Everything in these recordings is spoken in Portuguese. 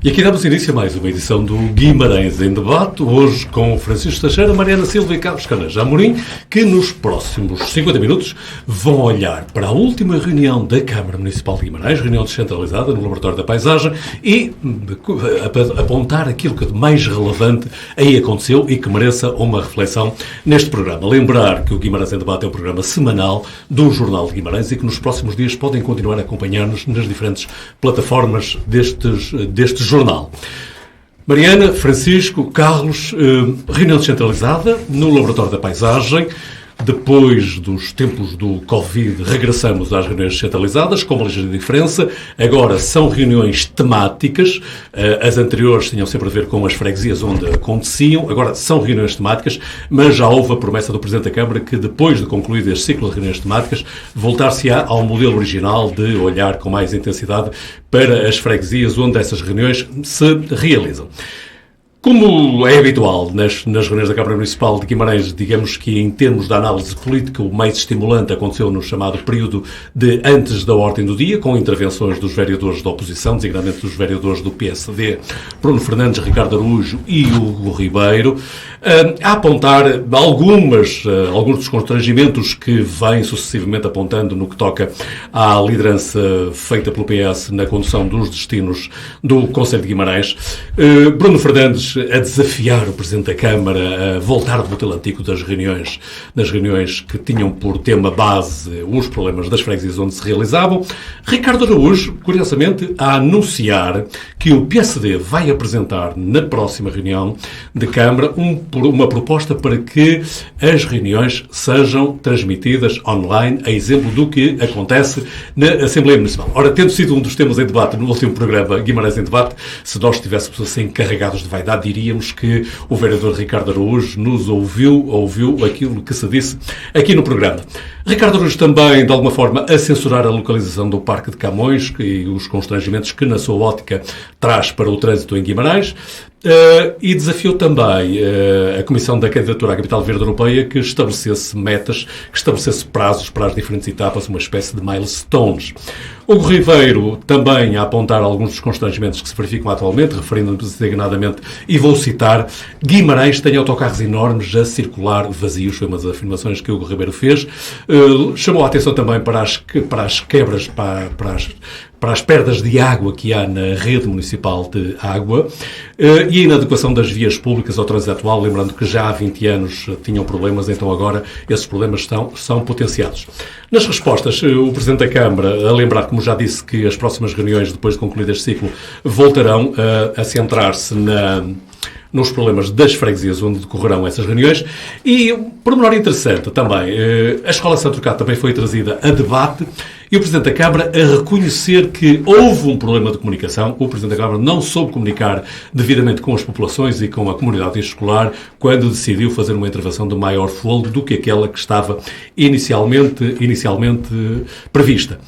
E aqui damos início a mais uma edição do Guimarães em Debate, hoje com Francisco Teixeira, Mariana Silva e Carlos Canas Amorim, que nos próximos 50 minutos vão olhar para a última reunião da Câmara Municipal de Guimarães, reunião descentralizada no Laboratório da Paisagem, e apontar aquilo que de mais relevante aí aconteceu e que mereça uma reflexão neste programa. Lembrar que o Guimarães em Debate é um programa semanal do Jornal de Guimarães e que nos próximos dias podem continuar a acompanhar-nos nas diferentes plataformas deste jornal. Mariana, Francisco, Carlos, reunião descentralizada no Laboratório da Paisagem. Depois dos tempos do Covid, regressamos às reuniões descentralizadas, com uma ligeira diferença. Agora são reuniões temáticas. As anteriores tinham sempre a ver com as freguesias onde aconteciam. Agora são reuniões temáticas, mas já houve a promessa do Presidente da Câmara que, depois de concluído este ciclo de reuniões temáticas, voltar-se-á ao modelo original de olhar com mais intensidade para as freguesias onde essas reuniões se realizam. Como é habitual nas reuniões da Câmara Municipal de Guimarães, digamos que em termos de análise política, o mais estimulante aconteceu no chamado período de antes da ordem do dia, com intervenções dos vereadores da oposição, designadamente dos vereadores do PSD, Bruno Fernandes, Ricardo Araújo e Hugo Ribeiro, a apontar alguns dos constrangimentos que vêm sucessivamente apontando no que toca à liderança feita pelo PS na condução dos destinos do Conselho de Guimarães. Bruno Fernandes a desafiar o Presidente da Câmara a voltar do modelo antigo das reuniões que tinham por tema base os problemas das freguesias onde se realizavam. Ricardo Araújo, curiosamente, a anunciar que o PSD vai apresentar na próxima reunião de Câmara uma proposta para que as reuniões sejam transmitidas online, a exemplo do que acontece na Assembleia Municipal. Ora, tendo sido um dos temas em debate no último programa Guimarães em Debate, se nós estivéssemos assim carregados de vaidade, diríamos que o vereador Ricardo Araújo nos ouviu aquilo que se disse aqui no programa. Ricardo Araújo também, de alguma forma, a censurar a localização do Parque de Camões e os constrangimentos que, na sua ótica, traz para o trânsito em Guimarães. E desafiou também a Comissão da Candidatura à Capital Verde Europeia que estabelecesse metas, que estabelecesse prazos para as diferentes etapas, uma espécie de milestones. Hugo Ribeiro também a apontar alguns dos constrangimentos que se verificam atualmente, referindo-me designadamente, e vou citar, Guimarães tem autocarros enormes a circular vazios, foi uma das afirmações que Hugo Ribeiro fez. Chamou a atenção também para as quebras, para as perdas de água que há na rede municipal de água e a inadequação das vias públicas ao trânsito atual, lembrando que já há 20 anos tinham problemas, então agora esses problemas são potenciados. Nas respostas, o Presidente da Câmara a lembrar, como já disse, que as próximas reuniões, depois de concluído este ciclo, voltarão a centrar-se nos problemas das freguesias onde decorrerão essas reuniões. E, por menor interessante também, a Escola Santo Trocado também foi trazida a debate e o Presidente da Câmara a reconhecer que houve um problema de comunicação. O Presidente da Câmara não soube comunicar devidamente com as populações e com a comunidade escolar quando decidiu fazer uma intervenção de maior fôlego do que aquela que estava inicialmente prevista.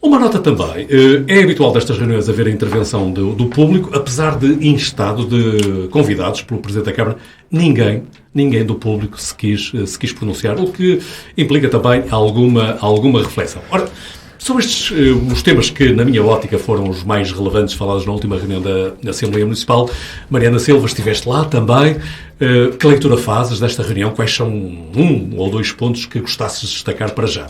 Uma nota também, é habitual destas reuniões haver a intervenção do público, apesar de instado de convidados pelo Presidente da Câmara, ninguém do público se quis pronunciar, o que implica também alguma reflexão. Ora, sobre os temas que, na minha ótica, foram os mais relevantes falados na última reunião da Assembleia Municipal, Mariana Silva, estiveste lá também. Que leitura fazes desta reunião? Quais são um ou dois pontos que gostasses de destacar para já?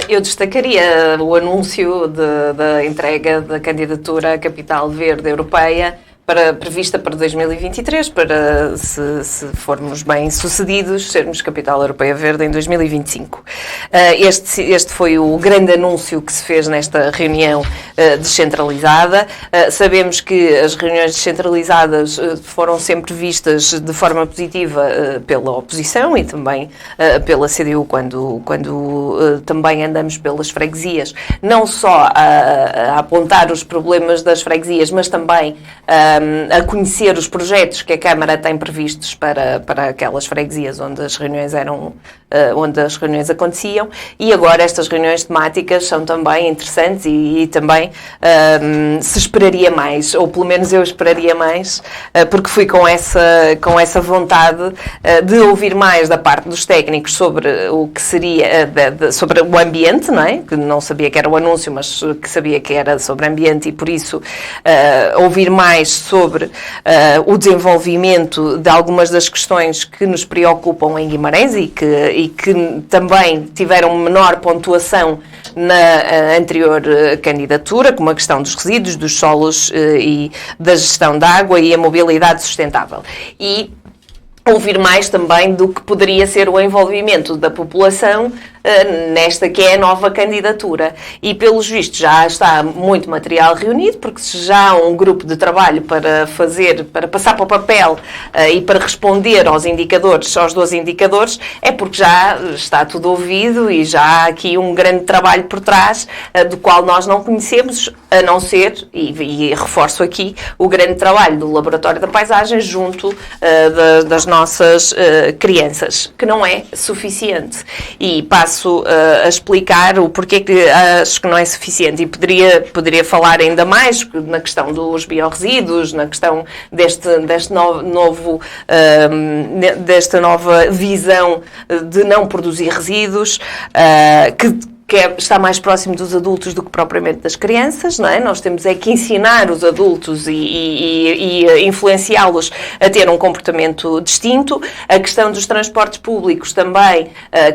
Eu destacaria o anúncio da entrega da candidatura à Capital Verde Europeia prevista para 2023, para, se formos bem-sucedidos, sermos Capital Europeia Verde em 2025. Este foi o grande anúncio que se fez nesta reunião descentralizada. Sabemos que as reuniões descentralizadas foram sempre vistas de forma positiva pela oposição e também pela CDU, quando também andamos pelas freguesias, não só a apontar os problemas das freguesias, mas também a conhecer os projetos que a Câmara tem previstos para aquelas freguesias onde as reuniões aconteciam, e agora estas reuniões temáticas são também interessantes e também também se esperaria mais, ou pelo menos eu esperaria mais, porque fui com essa vontade de ouvir mais da parte dos técnicos sobre o que seria, sobre o ambiente, não é? Que não sabia que era o anúncio, mas que sabia que era sobre ambiente, e por isso ouvir mais sobre o desenvolvimento de algumas das questões que nos preocupam em Guimarães e que também tiveram menor pontuação na anterior candidatura, como a questão dos resíduos, dos solos e da gestão da água e a mobilidade sustentável. E ouvir mais também do que poderia ser o envolvimento da população nesta que é a nova candidatura. E, pelos vistos, já está muito material reunido, porque se já há um grupo de trabalho para passar para o papel e para responder aos 12 indicadores, é porque já está tudo ouvido e já há aqui um grande trabalho por trás, do qual nós não conhecemos, a não ser, e reforço aqui, o grande trabalho do Laboratório da Paisagem junto das nossas crianças, que não é suficiente. E passo a explicar o porquê que acho que não é suficiente, e poderia falar ainda mais na questão dos biorresíduos, na questão desta nova visão de não produzir resíduos, está mais próximo dos adultos do que propriamente das crianças, não é? Nós temos que ensinar os adultos e influenciá-los a ter um comportamento distinto. A questão dos transportes públicos também,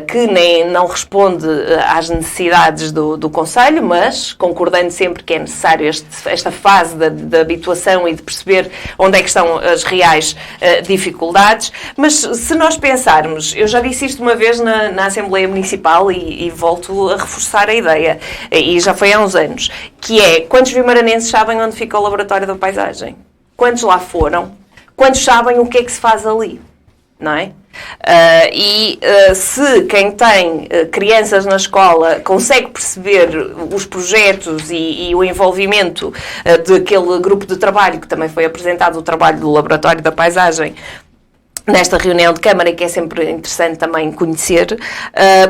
que não responde às necessidades do Conselho, mas concordando sempre que é necessário esta fase de habituação e de perceber onde é que estão as reais dificuldades. Mas se nós pensarmos, eu já disse isto uma vez na Assembleia Municipal e volto a reforçar a ideia, e já foi há uns anos, que é: quantos vimaranenses sabem onde fica o Laboratório da Paisagem? Quantos lá foram? Quantos sabem o que é que se faz ali? Não é? Se quem tem crianças na escola consegue perceber os projetos e o envolvimento daquele grupo de trabalho, que também foi apresentado, o trabalho do Laboratório da Paisagem, nesta reunião de Câmara, e que é sempre interessante também conhecer.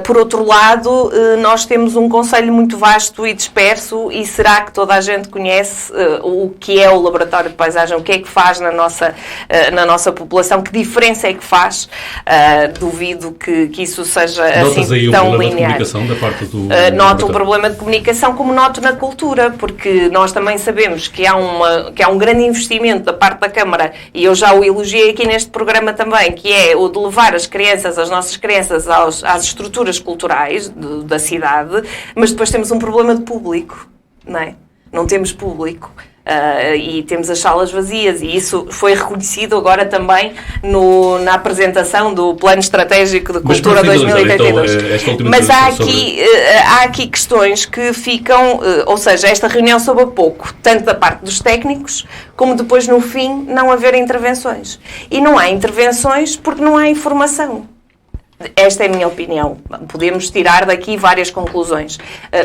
Por outro lado, nós temos um concelho muito vasto e disperso, e será que toda a gente conhece o que é o Laboratório de Paisagem, o que é que faz na nossa população, que diferença é que faz? Duvido que isso seja assim tão linear. Notas aí um problema de comunicação da parte do... Noto um problema de comunicação, como noto na cultura, porque nós também sabemos que há um grande investimento da parte da Câmara, e eu já o elogiei aqui neste programa também, que é o de levar as nossas crianças às estruturas culturais da cidade, mas depois temos um problema de público, não é? Não temos público. E temos as salas vazias, e isso foi reconhecido agora também na apresentação do Plano Estratégico de Cultura 2032. Mas há aqui questões que ficam, ou seja, esta reunião soube a pouco, tanto da parte dos técnicos, como depois no fim não haver intervenções. E não há intervenções porque não há informação. Esta é a minha opinião. Podemos tirar daqui várias conclusões.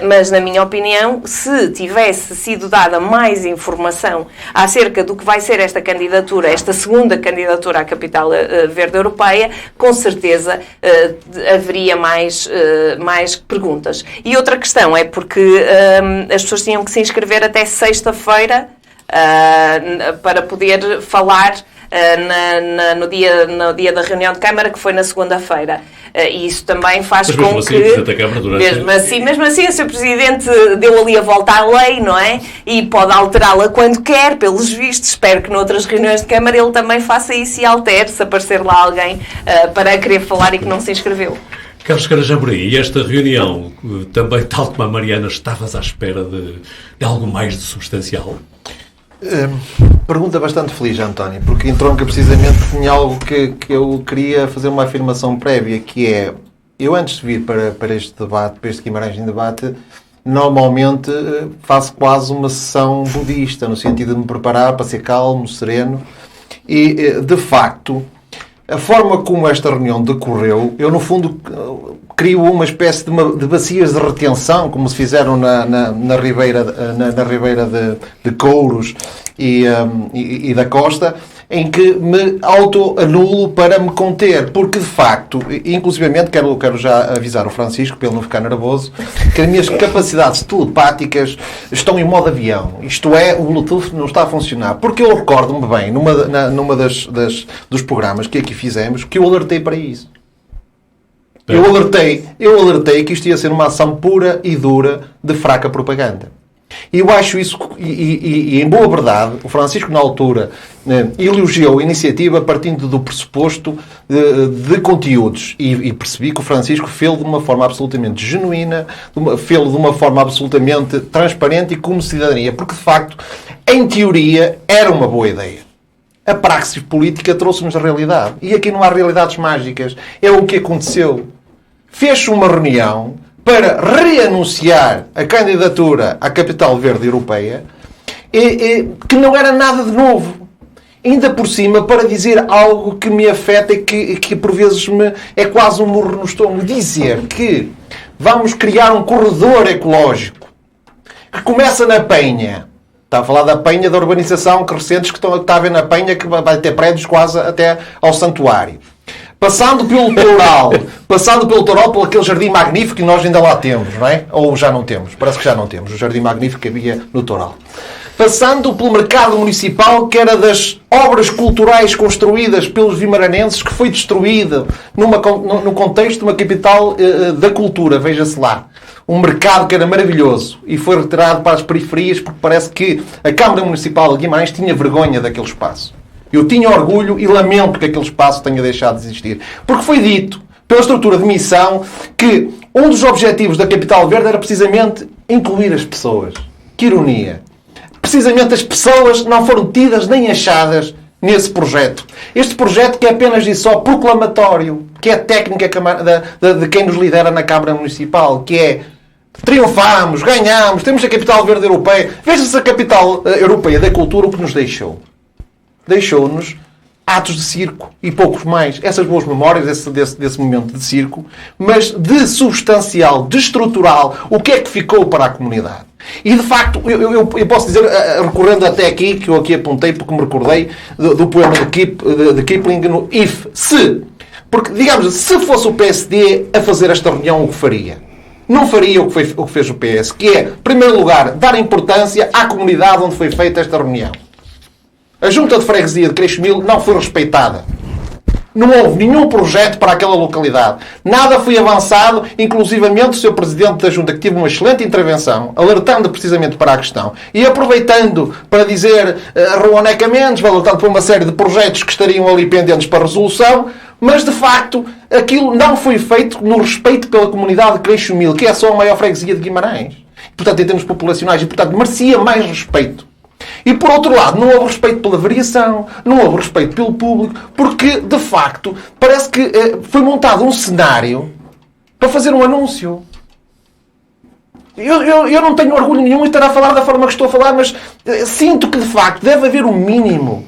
Mas, na minha opinião, se tivesse sido dada mais informação acerca do que vai ser esta candidatura, esta segunda candidatura à Capital Verde Europeia, com certeza haveria mais perguntas. E outra questão é porque as pessoas tinham que se inscrever até sexta-feira para poder falar no dia da reunião de Câmara, que foi na segunda-feira. E isso também faz com assim, que... Mesmo assim, o Sr. Presidente deu ali a volta à lei, não é? E pode alterá-la quando quer, pelos vistos. Espero que noutras reuniões de Câmara ele também faça isso e altere, se aparecer lá alguém para querer falar e que não se inscreveu. Carlos Carajã Amorim, e esta reunião, também, tal como a Mariana, estavas à espera de algo mais de substancial? Pergunta bastante feliz, António, porque entronca precisamente em algo que eu queria fazer uma afirmação prévia, que é: eu antes de vir para este debate, para este Guimarães em Debate, normalmente faço quase uma sessão budista, no sentido de me preparar para ser calmo, sereno, e de facto a forma como esta reunião decorreu, eu no fundo crio uma espécie de bacias de retenção, como se fizeram na Ribeira de Couros e da Costa, em que me auto-anulo para me conter, porque de facto, inclusivamente, quero já avisar o Francisco, para ele não ficar nervoso, que as minhas capacidades telepáticas estão em modo avião. Isto é, o Bluetooth não está a funcionar. Porque eu recordo-me bem, numa dos programas que aqui fizemos, que eu alertei para isso. Eu alertei que isto ia ser uma ação pura e dura de fraca propaganda. E eu acho isso, e em boa verdade, o Francisco na altura elogiou a iniciativa partindo do pressuposto de conteúdos. E percebi que o Francisco fez de uma forma absolutamente genuína, fez de uma forma absolutamente transparente e como cidadania. Porque, de facto, em teoria, era uma boa ideia. A praxis política trouxe-nos a realidade. E aqui não há realidades mágicas. É o que aconteceu. Fez-se uma reunião para reanunciar a candidatura à Capital Verde Europeia, que não era nada de novo. Ainda por cima, para dizer algo que me afeta e que por vezes é quase um murro no estômago. Dizer que vamos criar um corredor ecológico que começa na Penha. Está a falar da Penha, da urbanização recentes que está a ver na Penha, que vai ter prédios quase até ao santuário. Passando pelo Toural, por aquele jardim magnífico que nós ainda lá temos, não é? Ou já não temos? Parece que já não temos. O jardim magnífico que havia no Toural. Passando pelo mercado municipal, que era das obras culturais construídas pelos vimaranenses, que foi destruída no contexto de uma capital da cultura, veja-se lá. Um mercado que era maravilhoso e foi retirado para as periferias porque parece que a Câmara Municipal de Guimarães tinha vergonha daquele espaço. Eu tinha orgulho e lamento que aquele espaço tenha deixado de existir. Porque foi dito, pela estrutura de missão, que um dos objetivos da Capital Verde era precisamente incluir as pessoas. Que ironia. Precisamente as pessoas não foram tidas nem achadas nesse projeto. Este projeto que é apenas e só proclamatório, que é a técnica de quem nos lidera na Câmara Municipal, que é triunfamos, ganhamos, temos a Capital Verde Europeia. Veja-se a Capital Europeia da Cultura o que nos deixou. Deixou-nos atos de circo e poucos mais. Essas boas memórias desse momento de circo, mas de substancial, de estrutural, o que é que ficou para a comunidade? E, de facto, eu posso dizer, recorrendo até aqui, que eu aqui apontei porque me recordei do poema de Kipling no If, se. Porque, digamos, se fosse o PSD a fazer esta reunião, o que faria? Não faria o que fez o PS, que é, em primeiro lugar, dar importância à comunidade onde foi feita esta reunião. A Junta de Freguesia de Creixemil não foi respeitada. Não houve nenhum projeto para aquela localidade. Nada foi avançado, inclusivamente o Sr. Presidente da Junta, que teve uma excelente intervenção, alertando precisamente para a questão, e aproveitando para dizer arruonecamente, alertando para uma série de projetos que estariam ali pendentes para resolução, mas, de facto, aquilo não foi feito no respeito pela comunidade de Creixemil, que é só a maior freguesia de Guimarães. Portanto, em termos populacionais, e, portanto, merecia mais respeito. E, por outro lado, não houve respeito pela variação, não houve respeito pelo público, porque, de facto, parece que foi montado um cenário para fazer um anúncio. Eu não tenho orgulho nenhum em estar a falar da forma que estou a falar, mas sinto que, de facto, deve haver um mínimo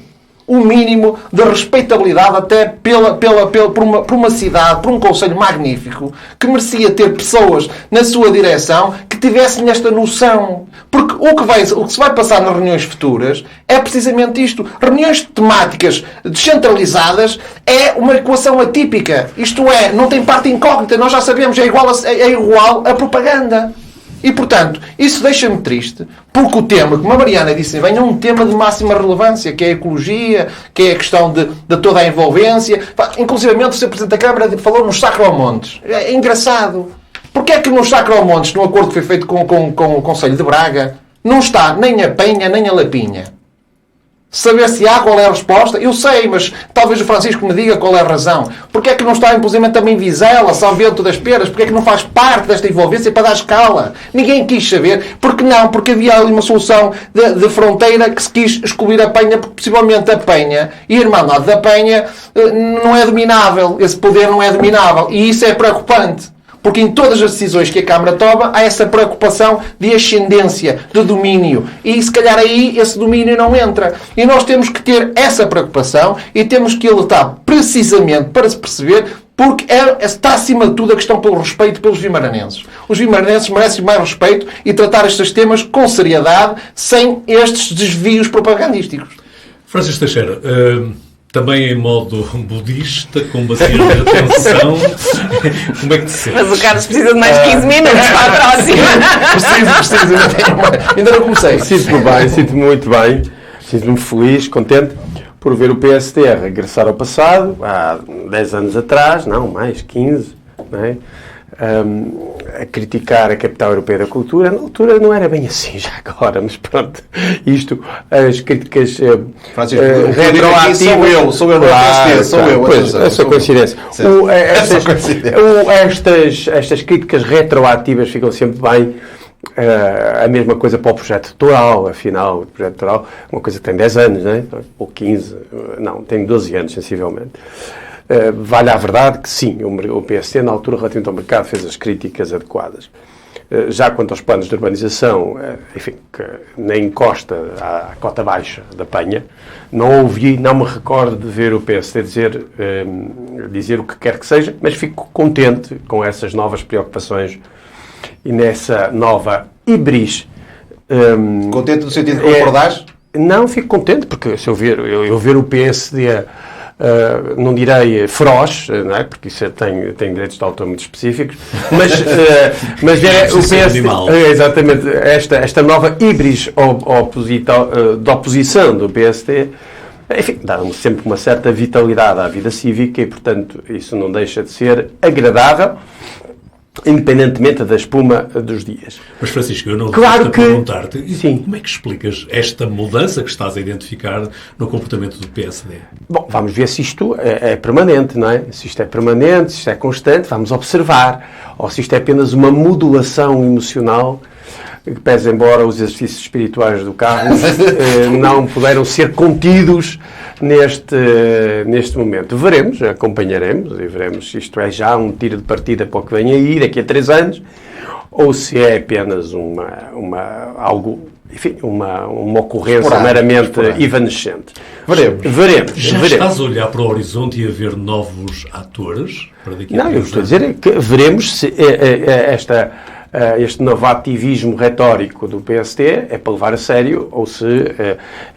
de respeitabilidade até por uma cidade, por um concelho magnífico, que merecia ter pessoas na sua direção que tivessem esta noção. Porque o que se vai passar nas reuniões futuras é precisamente isto. Reuniões temáticas descentralizadas é uma equação atípica. Isto é, não tem parte incógnita. Nós já sabemos, é igual a propaganda. E, portanto, isso deixa-me triste, porque o tema, como a Mariana disse bem, é um tema de máxima relevância, que é a ecologia, que é a questão de toda a envolvência. Inclusivamente, o Sr. Presidente da Câmara falou nos Sacromontes. É engraçado. Porquê é que nos Sacromontes, no acordo que foi feito com o Conselho de Braga, não está nem a Penha, nem a Lapinha? Saber se há, qual é a resposta? Eu sei, mas talvez o Francisco me diga qual é a razão. Porquê é que não está, inclusive, também Vizela, São Bento das Peras? Porquê é que não faz parte desta envolvência para dar escala? Ninguém quis saber. Porque não? Porque havia ali uma solução de fronteira que se quis excluir a Penha, porque possivelmente a Penha e a Irmandade da Penha não é dominável. Esse poder não é dominável. E isso é preocupante. Porque em todas as decisões que a Câmara toma há essa preocupação de ascendência, de domínio. E se calhar aí esse domínio não entra. E nós temos que ter essa preocupação e temos que alertar precisamente para se perceber, porque está acima de tudo a questão pelo respeito pelos vimaranenses. Os vimaranenses merecem mais respeito e tratar estes temas com seriedade, sem estes desvios propagandísticos. Francisco Teixeira, também em modo budista, com bacia de atenção, como é que te sentes? Mas o Carlos precisa de mais 15 minutos para a próxima. Ainda não comecei. Sinto-me bem, sinto-me muito bem, sinto-me feliz, contente por ver o PSD a regressar ao passado, há 10 anos atrás, não, mais 15, não é? A criticar a capital europeia da cultura. Na altura não era bem assim, já agora, mas pronto, isto, as críticas retroativas... Sou eu, não é PSD, sou eu. Pois, é só coincidência. Estas críticas retroativas ficam sempre bem. A mesma coisa para o projeto Toral, afinal, o projeto Toral, uma coisa que tem 10 anos, não é? Ou 15, não, tem 12 anos, sensivelmente. Vale a verdade que sim, o PSD, na altura, relativamente ao mercado, fez as críticas adequadas. Já quanto aos planos de urbanização, enfim, que na encosta à cota baixa da Penha, não me recordo de ver o PSD dizer o que quer que seja, mas fico contente com essas novas preocupações e nessa nova hibris. Contente no sentido de concordar? Não, fico contente, porque se eu ver o PSD... não direi feroz, não é? Porque isso tem direitos de autor muito específicos, mas é o PSD, exatamente, esta nova híbris de oposição do PSD, enfim, dá-me sempre uma certa vitalidade à vida cívica e, portanto, isso não deixa de ser agradável, independentemente da espuma dos dias. Mas, Francisco, eu não claro que perguntar-te sim. Como é que explicas esta mudança que estás a identificar no comportamento do PSD? Bom, vamos ver se isto é permanente, não é? Se isto é permanente, se isto é constante, vamos observar. Ou se isto é apenas uma modulação emocional, que pese embora os exercícios espirituais do Carlos não puderam ser contidos neste momento. Veremos, acompanharemos e veremos se isto é já um tiro de partida para o que vem aí daqui a 3 anos ou se é apenas uma ocorrência meramente evanescente. Veremos. Estás a olhar para o horizonte e a ver novos atores? Para daqui a eu estou a dizer que veremos se este novo ativismo retórico do PSD é para levar a sério ou se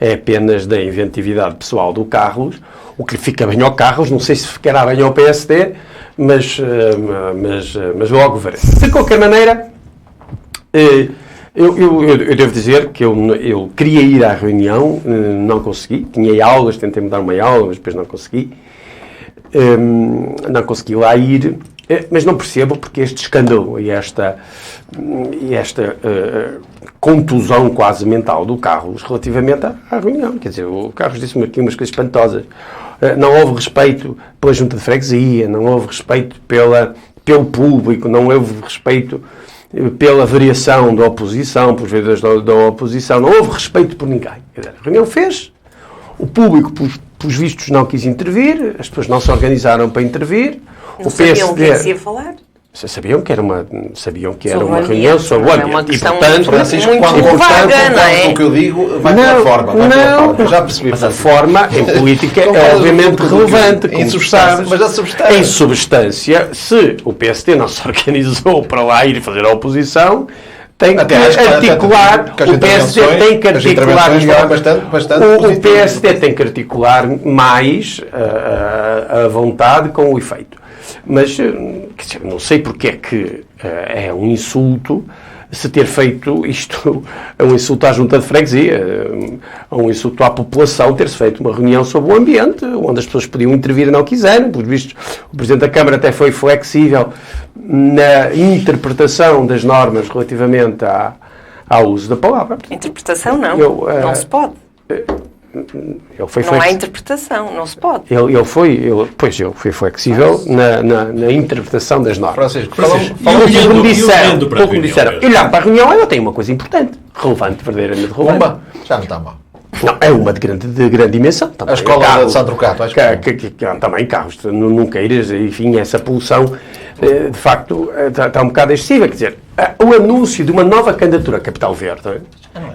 é apenas da inventividade pessoal do Carlos, o que fica bem ao Carlos, não sei se ficará bem ao PSD, mas logo veremos. De qualquer maneira, eu devo dizer que eu queria ir à reunião, não consegui, tinha aulas, tentei mudar uma aula, mas depois não consegui. Não consegui lá ir, mas não percebo porque este escândalo e esta contusão quase mental do Carlos relativamente à reunião. Quer dizer, o Carlos disse-me aqui umas coisas espantosas. Não houve respeito pela junta de freguesia, não houve respeito pelo público, não houve respeito pela variação da oposição, pelos vereadores da oposição, não houve respeito por ninguém. Quer dizer, a reunião fez, o público, pelos vistos, não quis intervir, as pessoas não se organizaram para intervir. Não sabiam o que é que se ia falar? Sabiam que era uma reunião sobre o ambiente. É uma questão Francisco, muito vaga, não é? O que eu digo vai pela forma. Já percebi. Mas a forma, em política, é obviamente relevante. Em substância. Mas a substância. Em substância, se o PSD não se organizou para lá ir fazer a oposição, tem que articular, o PSD tem que articular, o PSD tem que articular mais a vontade com o efeito. Mas, quer dizer, não sei porque é que é um insulto se ter feito isto, é um insulto à junta de freguesia, é um insulto à população ter-se feito uma reunião sobre o ambiente, onde as pessoas podiam intervir e não quiseram. Por vistos, o Presidente da Câmara até foi flexível na interpretação das normas relativamente ao uso da palavra. Interpretação não, não se pode. Não há interpretação, não se pode. Ele foi flexível na interpretação das normas. Francisco, como me disseram, olhar para a reunião, ela tem uma coisa importante, relevante, verdadeiramente relevante. Já não está mal. Não, é uma de grande dimensão. Também a escola de São Trocato, acho que também carros, nunca ires, enfim, essa poluição, de facto, está um bocado excessiva. Quer dizer, o anúncio de uma nova candidatura à Capital Verde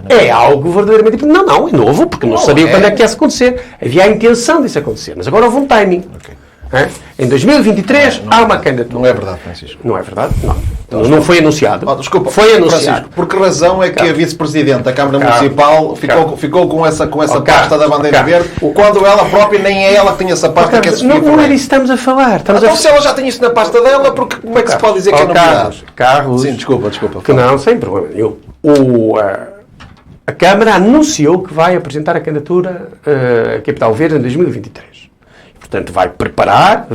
é algo verdadeiramente... Não, é novo, porque não sabia quando é que ia acontecer. Havia a intenção disso acontecer, mas agora houve um timing. Em 2023 há uma candidatura. Não é verdade, Francisco. Não é verdade? Não foi anunciado. Desculpa, foi anunciado. Francisco, por que razão é que a vice-presidente da Câmara Municipal ficou com essa pasta da bandeira verde, quando ela própria nem é ela que tinha essa pasta que é não é disso que estamos a falar. Então se ela já tem isso na pasta dela, como é que se pode dizer que é novidade? Carlos. Sim, desculpa. Que não, sem problema nenhum. A Câmara anunciou que vai apresentar a candidatura a Capital Verde em 2023. Portanto, vai preparar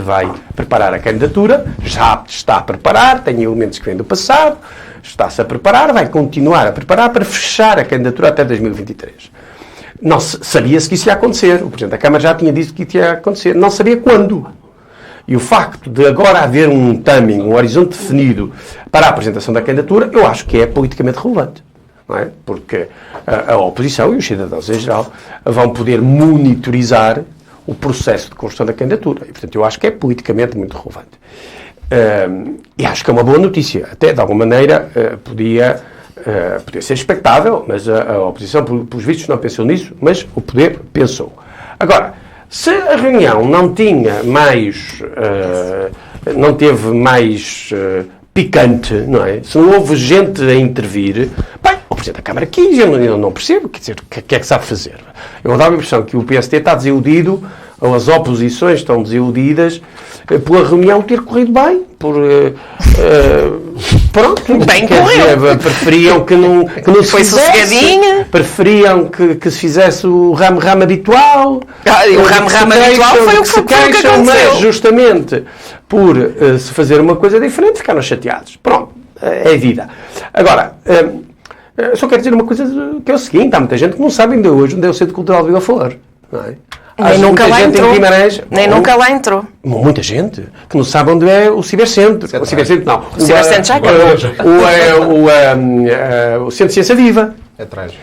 a candidatura, já está a preparar, tem elementos que vêm do passado, está-se a preparar, vai continuar a preparar para fechar a candidatura até 2023. Não sabia-se que isso ia acontecer. O Presidente da Câmara já tinha dito que isso ia acontecer. Não sabia quando. E o facto de agora haver um timing, um horizonte definido para a apresentação da candidatura, eu acho que é politicamente relevante. Não é? Porque a oposição e os cidadãos em geral vão poder monitorizar o processo de construção da candidatura. E, portanto, eu acho que é politicamente muito relevante. E acho que é uma boa notícia. Até, de alguma maneira, podia ser expectável, mas a oposição, pelos vistos, não pensou nisso, mas o poder pensou. Agora, se a reunião não tinha mais... não teve mais picante, não é? Se não houve gente a intervir, bem, o Presidente da Câmara quis, eu não percebo, quer dizer, o que é que sabe fazer? Eu dou a impressão que o PSD está desiludido, ou as oposições estão desiludidas, pela reunião ter corrido bem, pronto, bem quer dizer, preferiam que não se foi fizesse, preferiam que se fizesse o ramo-ramo habitual. O ramo-ramo habitual foi o que aconteceu. Mas justamente por se fazer uma coisa diferente, ficaram chateados. Pronto, é vida. Agora, só quero dizer uma coisa que é o seguinte, há muita gente que não sabe ainda hoje onde é o Centro Cultural de Vila Flor. Não é? Nem nunca lá entrou. Nem nunca lá entrou. Muita gente que não sabe onde é o Cibercentro. O Cibercentro não. O Cibercentro já o Centro de Ciência Viva. É trágico.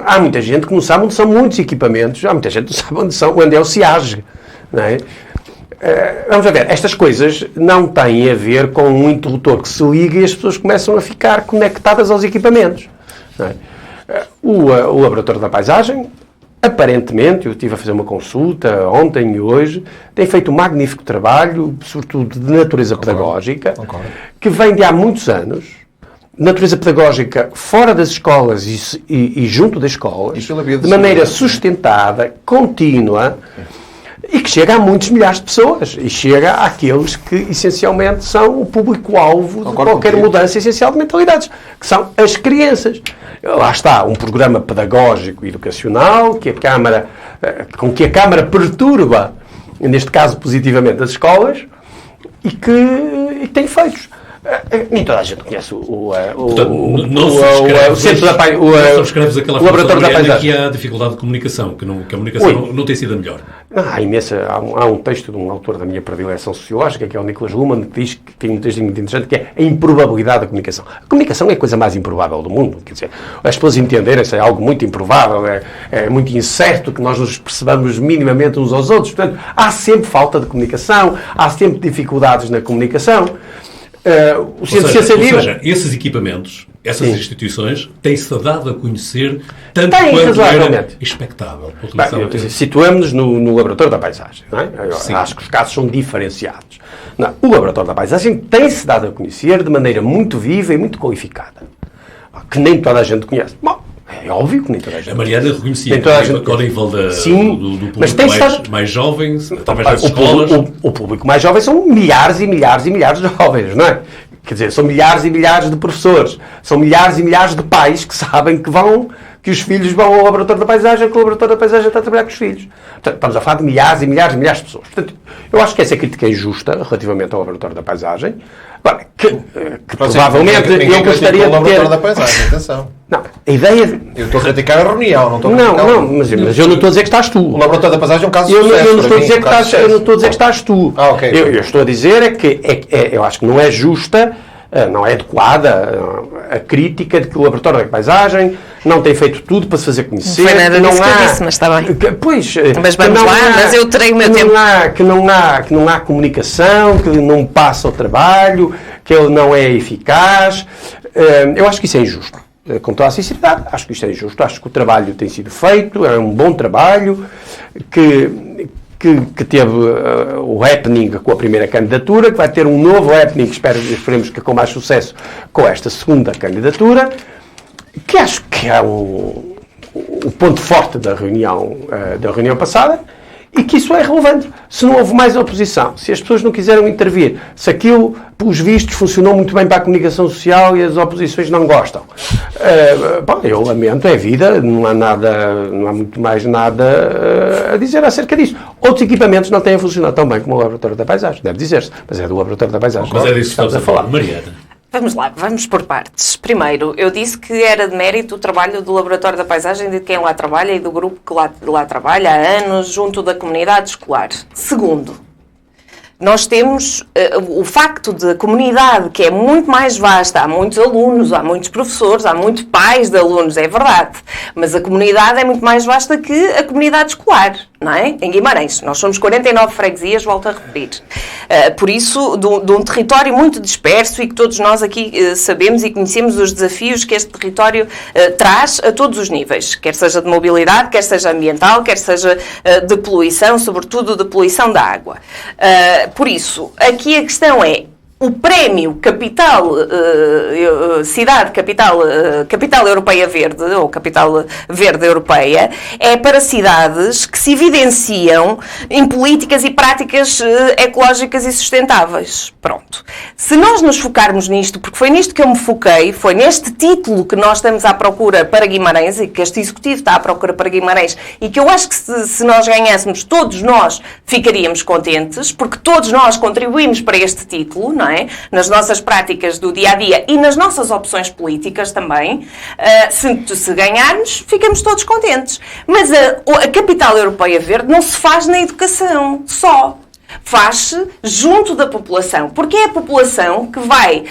Há muita gente que não sabe onde são muitos equipamentos. Há muita gente que não sabe onde é o CIAG. Não é? Vamos ver, estas coisas não têm a ver com um interruptor que se liga e as pessoas começam a ficar conectadas aos equipamentos. Não é? O Laboratório da Paisagem, aparentemente, eu estive a fazer uma consulta ontem e hoje, tem feito um magnífico trabalho, sobretudo de natureza pedagógica, que vem de há muitos anos, natureza pedagógica fora das escolas e junto das escolas, de maneira sustentada, contínua, e que chega a muitos milhares de pessoas, e chega àqueles que, essencialmente, são o público-alvo de qualquer mudança essencial de mentalidades, que são as crianças. Lá está, um programa pedagógico e educacional com que a Câmara perturba, neste caso positivamente, as escolas, e que tem feitos. Nem toda a gente conhece o Centro da Paisagem. Não subscreves aquela Laboratório da Paisagem. Que há dificuldade de comunicação, que a comunicação não tem sido a melhor. Há um texto de um autor da minha predileção sociológica, que é o Nicholas Luhmann, que diz que tem um texto muito interessante, que é a improbabilidade da comunicação. A comunicação é a coisa mais improvável do mundo. Quer dizer, as pessoas entenderem-se é algo muito improvável, é muito incerto que nós nos percebamos minimamente uns aos outros. Portanto, há sempre falta de comunicação, há sempre dificuldades na comunicação. Ou seja, esses equipamentos, essas instituições, têm-se dado a conhecer tanto quanto era expectável. Situamos-nos no Laboratório da Paisagem. Não é? Acho que os casos são diferenciados. Não, o Laboratório da Paisagem tem-se dado a conhecer de maneira muito viva e muito qualificada, que nem toda a gente conhece. Bom, é óbvio que nem toda a gente. A Mariana reconhecia ao nível do público mais jovem, através das escolas. O público mais jovem são milhares e milhares e milhares de jovens, não é? Quer dizer, são milhares e milhares de professores, são milhares e milhares de pais que sabem que os filhos vão ao Laboratório da Paisagem, que o Laboratório da Paisagem está a trabalhar com os filhos. Portanto, estamos a falar de milhares e milhares e milhares de pessoas. Portanto, eu acho que essa crítica é injusta relativamente ao Laboratório da Paisagem. Agora, que provavelmente eu gostaria de ter... Laboratório da Paisagem, atenção. Não, a ideia... Eu estou a criticar a reunião, não estou a criticar... Mas eu não estou a dizer que estás tu. O Laboratório da Paisagem é um caso de sucesso. Eu não estou a dizer que estás tu. Ok. Eu estou a dizer eu acho que não é justa, não é adequada a crítica de que o Laboratório da Paisagem não tem feito tudo para se fazer conhecer. Não foi nada disso que eu disse, mas está bem. Pois, mas vamos lá, mas eu terei o meu tempo. Que não há comunicação, que não passa o trabalho, que ele não é eficaz. Eu acho que isso é injusto. Com toda a sinceridade, acho que isto é injusto. Acho que o trabalho tem sido feito, é um bom trabalho, que que teve o happening com a primeira candidatura, que vai ter um novo happening, esperemos que com mais sucesso, com esta segunda candidatura, que acho que é o ponto forte da reunião passada, e que isso é relevante. Se não houve mais oposição, se as pessoas não quiseram intervir, se aquilo, pelos vistos, funcionou muito bem para a comunicação social e as oposições não gostam, eu lamento, é vida, não há muito mais nada a dizer acerca disso. Outros equipamentos não têm funcionado tão bem como o Laboratório da Paisagem, deve dizer-se, mas é do Laboratório da Paisagem. Mas é disso que estamos a falar, Mariana. Vamos lá, vamos por partes. Primeiro, eu disse que era de mérito o trabalho do Laboratório da Paisagem, de quem lá trabalha e do grupo que lá trabalha há anos, junto da comunidade escolar. Segundo, nós temos o facto de a comunidade, que é muito mais vasta, há muitos alunos, há muitos professores, há muitos pais de alunos, é verdade, mas a comunidade é muito mais vasta que a comunidade escolar, não é? Em Guimarães, nós somos 49 freguesias, volto a repetir. Por isso, de um território muito disperso e que todos nós aqui sabemos e conhecemos os desafios que este território traz a todos os níveis, quer seja de mobilidade, quer seja ambiental, quer seja de poluição, sobretudo de poluição da água. Por isso, aqui a questão é, o prémio Cidade Capital Europeia Verde, ou Capital Verde Europeia, é para cidades que se evidenciam em políticas e práticas ecológicas e sustentáveis. Pronto. Se nós nos focarmos nisto, porque foi nisto que eu me foquei, foi neste título que nós estamos à procura para Guimarães, e que este Executivo está à procura para Guimarães, e que eu acho que se nós ganhássemos, todos nós ficaríamos contentes, porque todos nós contribuímos para este título, não é? Nas nossas práticas do dia-a-dia e nas nossas opções políticas também. Se ganharmos, ficamos todos contentes. Mas a Capital Europeia Verde não se faz na educação só. Faz-se junto da população, porque é a população que vai,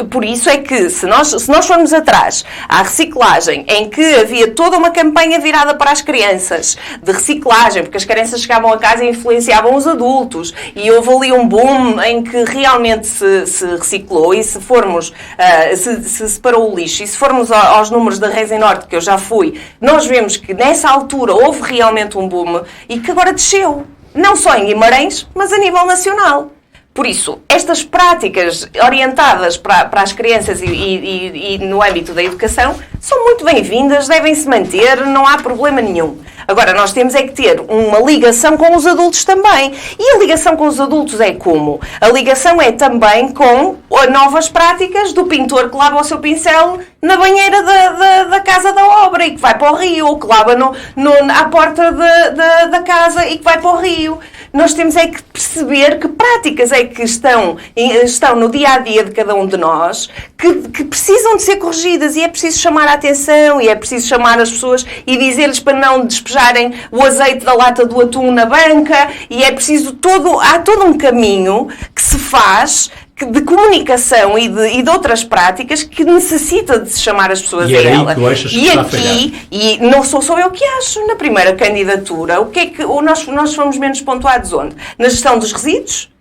por isso é que se nós formos atrás à reciclagem, em que havia toda uma campanha virada para as crianças, de reciclagem, porque as crianças chegavam a casa e influenciavam os adultos, e houve ali um boom em que realmente se reciclou, e se formos, se separou o lixo, e se formos aos números da Reis em Norte, que eu já fui, nós vemos que nessa altura houve realmente um boom, e que agora desceu. Não só em Guimarães, mas a nível nacional. Por isso, estas práticas orientadas para as crianças e no âmbito da educação são muito bem-vindas, devem-se manter, não há problema nenhum. Agora, nós temos é que ter uma ligação com os adultos também. E a ligação com os adultos é como? A ligação é também com novas práticas do pintor que lava o seu pincel na banheira da casa da obra e que vai para o rio, ou que lava à porta da casa e que vai para o rio. Nós temos é que perceber que práticas é que estão no dia-a-dia de cada um de nós que precisam de ser corrigidas, e é preciso chamar a atenção, e é preciso chamar as pessoas e dizer-lhes para não despejarem o azeite da lata do atum na banca, e é preciso há todo um caminho que se faz de comunicação e de outras práticas que necessita de se chamar as pessoas a ela. E não sou só eu que acho. Na primeira candidatura, o que é que nós fomos menos pontuados onde? Na gestão dos resíduos,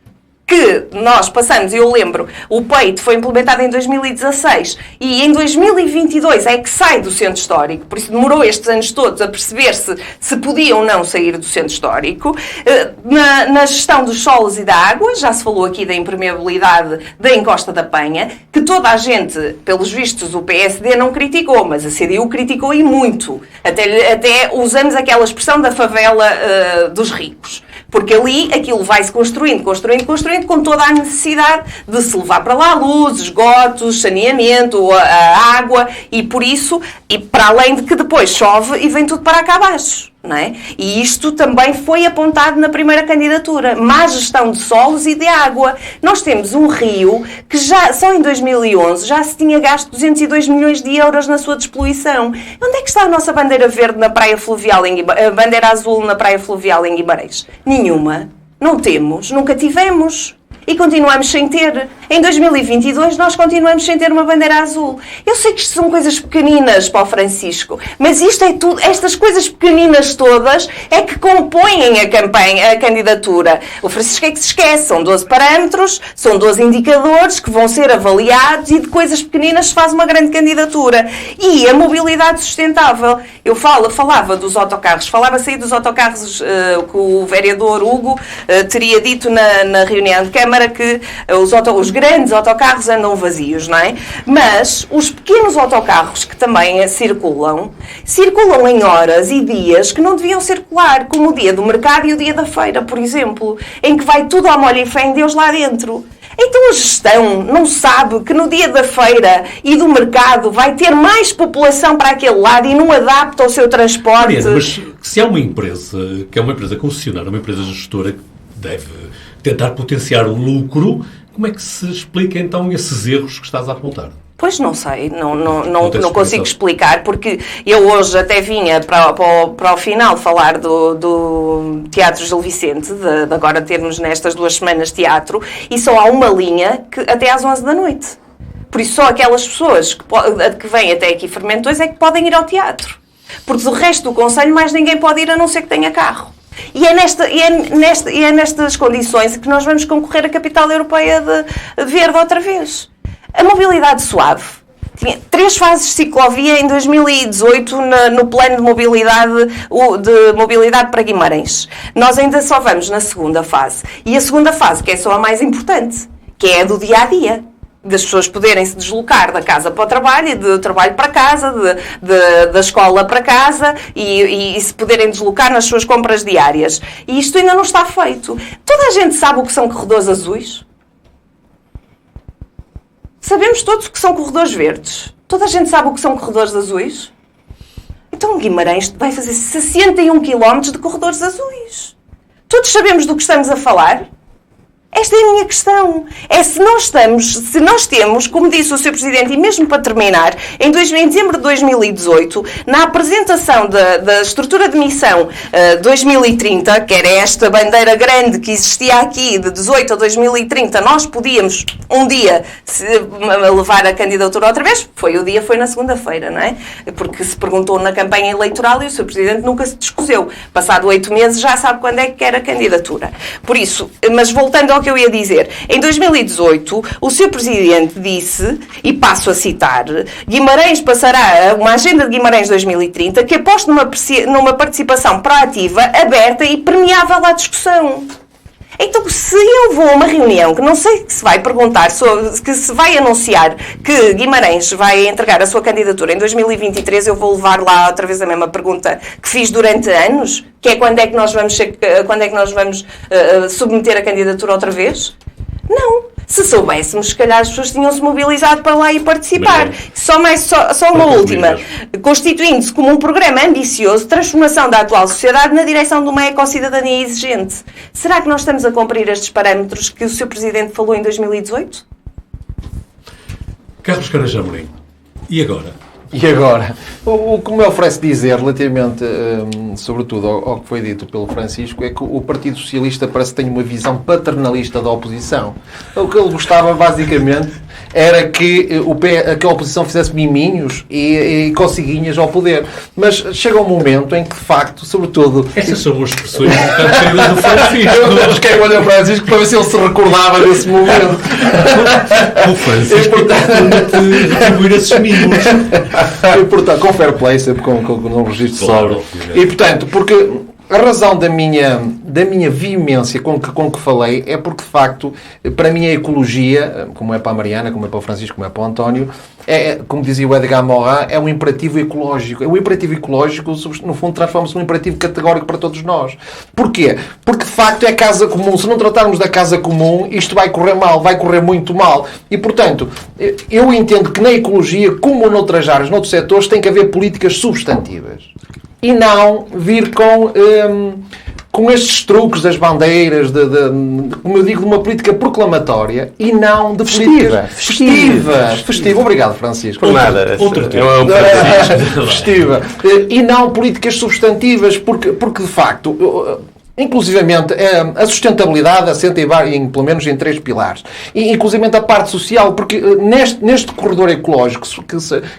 que nós passamos, e eu lembro, o PEIT foi implementado em 2016 e em 2022 é que sai do centro histórico, por isso demorou estes anos todos a perceber se podia ou não sair do centro histórico. Na gestão dos solos e da água, já se falou aqui da impermeabilidade da encosta da Penha, que toda a gente, pelos vistos, o PSD não criticou, mas a CDU criticou e muito. Até usamos aquela expressão da favela dos ricos. Porque ali aquilo vai-se construindo com toda a necessidade de se levar para lá luz, esgotos, saneamento, a água, e por isso, e para além de que depois chove e vem tudo para cá abaixo. Não é? E isto também foi apontado na primeira candidatura. Má gestão de solos e de água. Nós temos um rio que só em 2011 já se tinha gasto 202 milhões de euros na sua despoluição. Onde é que está a nossa bandeira verde na praia fluvial, a bandeira azul na praia fluvial em Guimarães? Nenhuma. Não temos, nunca tivemos. E continuamos sem ter. Em 2022 nós continuamos sem ter uma bandeira azul. Eu sei que isto são coisas pequeninas para o Francisco, mas isto é tudo, estas coisas pequeninas todas é que compõem a campanha, a candidatura. O Francisco é que se esquece, são 12 parâmetros, são 12 indicadores que vão ser avaliados e de coisas pequeninas se faz uma grande candidatura. E a mobilidade sustentável. Eu falava dos autocarros, falava-se aí dos autocarros que o vereador Hugo teria dito na reunião de Câmara que os grandes autocarros andam vazios, não é? Mas os pequenos autocarros que também circulam em horas e dias que não deviam circular, como o dia do mercado e o dia da feira, por exemplo, em que vai tudo ao molho e fé em Deus lá dentro. Então a gestão não sabe que no dia da feira e do mercado vai ter mais população para aquele lado e não adapta o seu transporte. Mariana, mas se há uma empresa que é uma empresa concessionária, uma empresa gestora que deve tentar potenciar o lucro, como é que se explica então esses erros que estás a apontar? Pois não sei, não consigo explicar, porque eu hoje até vinha para o final falar do Teatro Gil Vicente, de agora termos nestas 2 semanas teatro, e só há uma linha que até às 11 da noite. Por isso só aquelas pessoas que vêm até aqui Fermentões é que podem ir ao teatro. Porque do resto do concelho mais ninguém pode ir a não ser que tenha carro. E é nestas condições que nós vamos concorrer à capital europeia de verde outra vez. A mobilidade suave tinha 3 fases de ciclovia em 2018 no plano de mobilidade para Guimarães. Nós ainda só vamos na segunda fase. E a segunda fase, que é só a mais importante, que é a do dia-a-dia. Das pessoas poderem se deslocar da casa para o trabalho e do trabalho para casa, da escola para casa e se poderem deslocar nas suas compras diárias. E isto ainda não está feito. Toda a gente sabe o que são corredores azuis? Sabemos todos o que são corredores verdes. Toda a gente sabe o que são corredores azuis? Então Guimarães vai fazer 61 km de corredores azuis. Todos sabemos do que estamos a falar? Esta é a minha questão. É se nós temos, como disse o Sr. Presidente, e mesmo para terminar, em dezembro de 2018, na apresentação da estrutura de missão 2030, que era esta bandeira grande que existia aqui, de 18 a 2030, nós podíamos um dia levar a candidatura outra vez. Foi na segunda-feira, não é? Porque se perguntou na campanha eleitoral e o Sr. Presidente nunca se descoseu. Passado 8 meses já sabe quando é que quer a candidatura. Por isso, mas voltando ao que eu ia dizer, em 2018 o Sr. Presidente disse, e passo a citar, Guimarães passará uma agenda de Guimarães 2030 que aposta numa participação proativa, aberta e permeável à discussão. Então, se eu vou a uma reunião que não sei que se vai perguntar, que se vai anunciar que Guimarães vai entregar a sua candidatura em 2023, eu vou levar lá outra vez a mesma pergunta que fiz durante anos, que é quando é que nós vamos submeter a candidatura outra vez? Não. Se soubéssemos, se calhar as pessoas tinham-se mobilizado para lá e participar. Só uma última. Constituindo-se como um programa ambicioso de transformação da atual sociedade na direção de uma ecocidadania exigente. Será que nós estamos a cumprir estes parâmetros que o Sr. Presidente falou em 2018? Carlos Carajá Amorim. E agora? E agora? O que me oferece dizer, relativamente, sobretudo, ao que foi dito pelo Francisco, é que o Partido Socialista parece que tem uma visão paternalista da oposição. O que ele gostava, basicamente, era que a oposição fizesse miminhos e consiguinhas ao poder. Mas chega um momento em que, de facto, sobretudo... Estas são as expressões um bocado queridas do Francisco. Eu busquei o olho ao Francisco para ver se ele se recordava desse momento. O Francisco promete retribuir esses mimos. E, portanto, com fair play, sempre com um registro claro, sóbrio. E, portanto, porque a razão da minha veemência com que falei é porque, de facto, para mim a ecologia, como é para a Mariana, como é para o Francisco, como é para o António, como dizia o Edgar Morin, é um imperativo ecológico. O imperativo ecológico, no fundo, transforma-se num imperativo categórico para todos nós. Porquê? Porque, de facto, é casa comum. Se não tratarmos da casa comum, isto vai correr mal, vai correr muito mal. E, portanto, eu entendo que na ecologia, como noutras áreas, noutros setores, tem que haver políticas substantivas. E não vir com estes truques das bandeiras, como eu digo, de uma política proclamatória e não de política festiva. Obrigado, Francisco. Por nada. Festiva. E não políticas substantivas, porque de facto... Inclusivamente, a sustentabilidade assenta pelo menos em 3 pilares. E, inclusivamente, a parte social, porque neste corredor ecológico,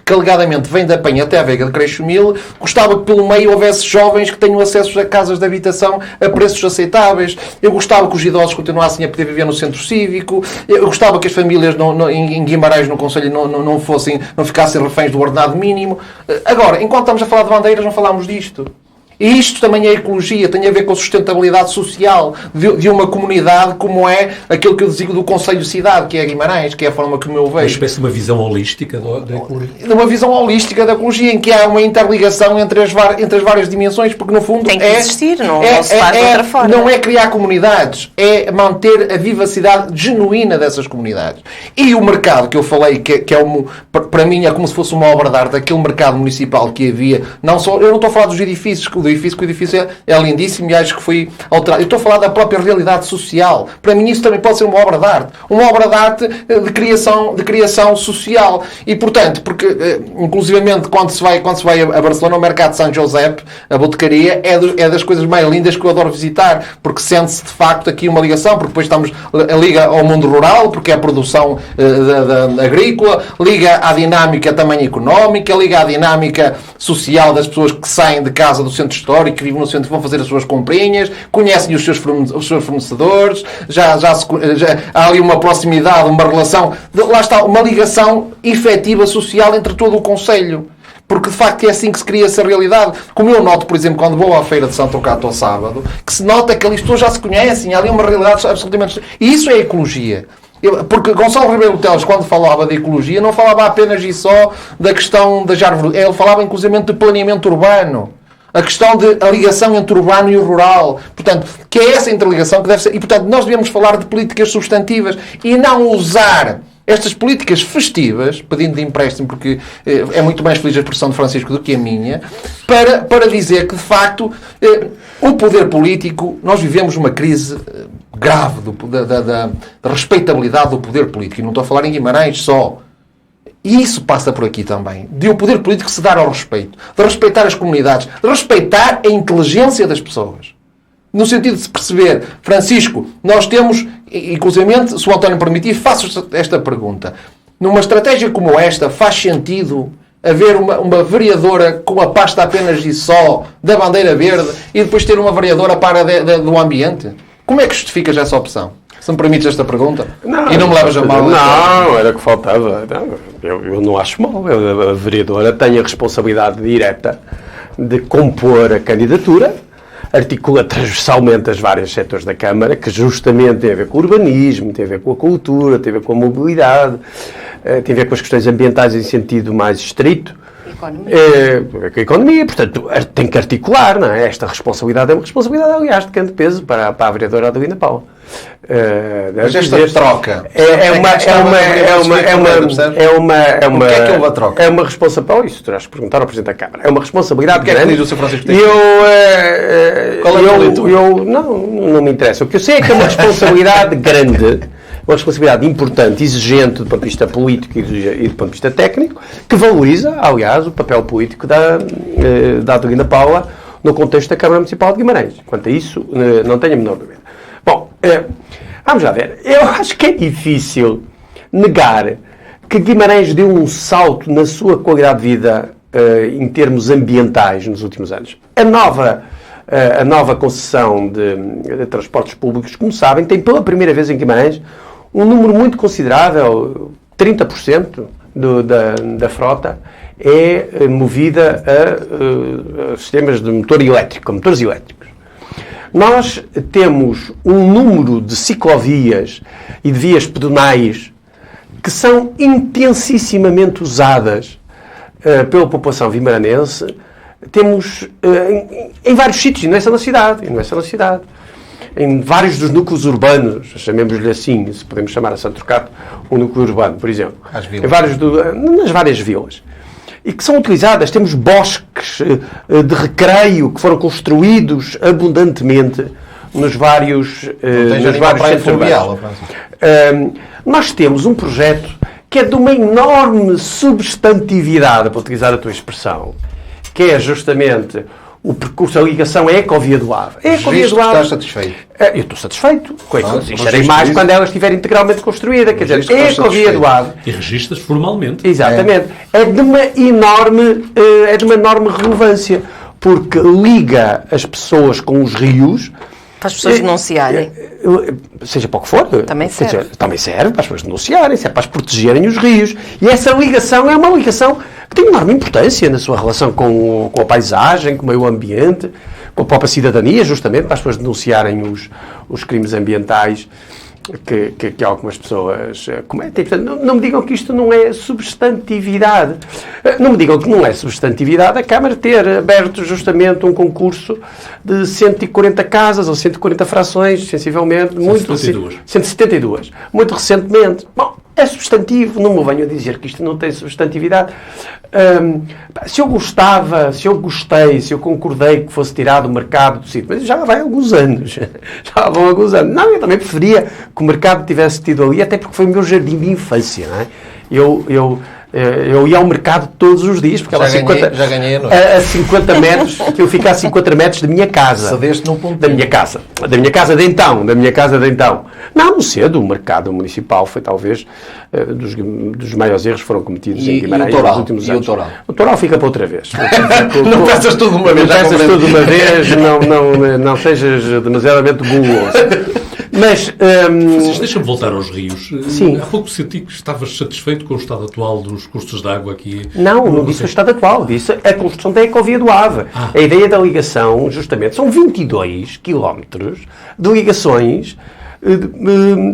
que alegadamente vem da Penha até a Veiga de Creixo-Mil, gostava que pelo meio houvesse jovens que tenham acesso a casas de habitação a preços aceitáveis. Eu gostava que os idosos continuassem a poder viver no centro cívico. Eu gostava que as famílias em Guimarães, no Conselho, não ficassem reféns do ordenado mínimo. Agora, enquanto estamos a falar de bandeiras, não falamos disto. E isto também é ecologia, tem a ver com a sustentabilidade social de uma comunidade como é aquilo que eu digo do Conselho Cidade, que é Guimarães, que é a forma como eu vejo. Uma espécie de uma visão holística da ecologia. Uma visão holística da ecologia, em que há uma interligação entre as várias dimensões, porque no fundo tem que existir, não se faz de outra forma. Não é criar comunidades, é manter a vivacidade genuína dessas comunidades. E o mercado que eu falei, que para mim é como se fosse uma obra de arte, aquele mercado municipal que havia, eu não estou a falar dos edifícios, que o edifício é lindíssimo e acho que foi alterado. Eu estou a falar da própria realidade social. Para mim isso também pode ser uma obra de arte. Uma obra de arte de criação social. E, portanto, porque, inclusivamente, quando se vai a Barcelona, o mercado de São José, a botecaria, é das coisas mais lindas que eu adoro visitar, porque sente-se, de facto, aqui uma ligação, porque depois liga ao mundo rural, porque é a produção agrícola, liga à dinâmica também económica, liga à dinâmica social das pessoas que saem de casa do centro histórico, que vivem no centro, vão fazer as suas comprinhas, conhecem os seus fornecedores, já há ali uma proximidade, uma relação, lá está, uma ligação efetiva social entre todo o concelho. Porque, de facto, é assim que se cria essa realidade. Como eu noto, por exemplo, quando vou à feira de Santo Cato ao sábado, que se nota que ali as pessoas já se conhecem, há ali uma realidade absolutamente... E isso é ecologia. Porque Gonçalo Rebelo Teles, quando falava de ecologia, não falava apenas e só da questão das árvores. Ele falava, inclusive, de planeamento urbano. A questão da ligação entre o urbano e o rural. Portanto, que é essa interligação que deve ser... E, portanto, nós devemos falar de políticas substantivas e não usar estas políticas festivas, pedindo de empréstimo, porque é muito mais feliz a expressão de Francisco do que a minha, para dizer que, de facto, o poder político... Nós vivemos uma crise grave da respeitabilidade do poder político. E não estou a falar em Guimarães só. E isso passa por aqui também. De o poder político se dar ao respeito. De respeitar as comunidades. De respeitar a inteligência das pessoas. No sentido de se perceber, Francisco, nós temos, inclusivamente, se o António permitir, faço esta pergunta. Numa estratégia como esta, faz sentido haver uma vereadora com a pasta apenas e só da bandeira verde e depois ter uma vereadora para do ambiente? Como é que justificas essa opção? Se me permites esta pergunta. E não me levas a mal. Não, era que faltava. Eu não acho mal. A vereadora tem a responsabilidade direta de compor a candidatura, articula transversalmente os vários setores da Câmara, que justamente tem a ver com o urbanismo, tem a ver com a cultura, tem a ver com a mobilidade, tem a ver com as questões ambientais em sentido mais estrito. Com a economia, portanto, tem que articular, não é? Esta responsabilidade é uma responsabilidade, aliás, de grande peso para a vereadora Adelina Paula. Mas esta troca é uma troca? É uma responsabilidade. Isso terás que perguntar ao Presidente da Câmara. É uma responsabilidade grande. O que é que diz o Sr. Francisco? Não me interessa. O que eu sei é que é uma responsabilidade grande, uma responsabilidade importante, exigente do ponto de vista político e do ponto de vista técnico, que valoriza, aliás, o papel político da Adelina Paula no contexto da Câmara Municipal de Guimarães. Quanto a isso, não tenho a menor dúvida. Bom, vamos lá ver. Eu acho que é difícil negar que Guimarães deu um salto na sua qualidade de vida em termos ambientais nos últimos anos. A nova concessão de transportes públicos, como sabem, tem pela primeira vez em Guimarães um número muito considerável, 30% da frota é movida a sistemas de motor elétrico, motores elétricos. Nós temos um número de ciclovias e de vias pedonais que são intensissimamente usadas pela população vimaranense. Temos em vários sítios, e não é só na cidade. Em vários dos núcleos urbanos, chamemos-lhe assim, se podemos chamar a Santo Trocato um núcleo urbano, por exemplo. Nas várias vilas. E que são utilizadas, temos bosques de recreio que foram construídos abundantemente nos vários centros urbanos. Nós temos um projeto que é de uma enorme substantividade, para utilizar a tua expressão, que é justamente o percurso, a ligação é a Ecovia do Ave. A Ecovia do Ave... Estás satisfeito? Eu estou satisfeito. Estarei mais quando ela estiver integralmente construída. Quer dizer, a Ecovia do Ave... E registas formalmente. Exatamente. É de uma enorme relevância, porque liga as pessoas com os rios... Para as pessoas denunciarem. Seja para o que for. Também serve. Também serve para as pessoas denunciarem, serve para as protegerem os rios. E essa ligação é uma ligação que tem enorme importância na sua relação com a paisagem, com o meio ambiente, com a própria cidadania, justamente para as pessoas denunciarem os crimes ambientais que algumas pessoas cometem. Portanto, não me digam que isto não é substantividade. Não me digam que não é substantividade a Câmara ter aberto justamente um concurso de 140 casas ou 140 frações, sensivelmente. 172. Muito recentemente. Bom, é substantivo, não me venham a dizer que isto não tem substantividade. Se eu gostei, se eu concordei que fosse tirado o mercado do sítio, mas já vai alguns anos. Já vão alguns anos. Não, eu também preferia que o mercado tivesse tido ali, até porque foi o meu jardim de infância, não é? Eu ia ao mercado todos os dias, porque já ganhei a 50 metros, que eu fico a 50 metros da minha casa. Cedeste num ponto. Da minha casa de então. Não cedo, o mercado municipal foi talvez dos maiores erros que foram cometidos em Guimarães nos últimos anos. O Toral fica para outra vez. Não peças tudo de uma vez. Não sejas demasiadamente guloso. Mas... Deixa-me voltar aos rios. Sim. Há pouco senti que estavas satisfeito com o estado atual dos cursos de água aqui. Não disse o estado atual. Disse a construção da Ecovia do Ave. A ideia da ligação, justamente, são 22 quilómetros de ligações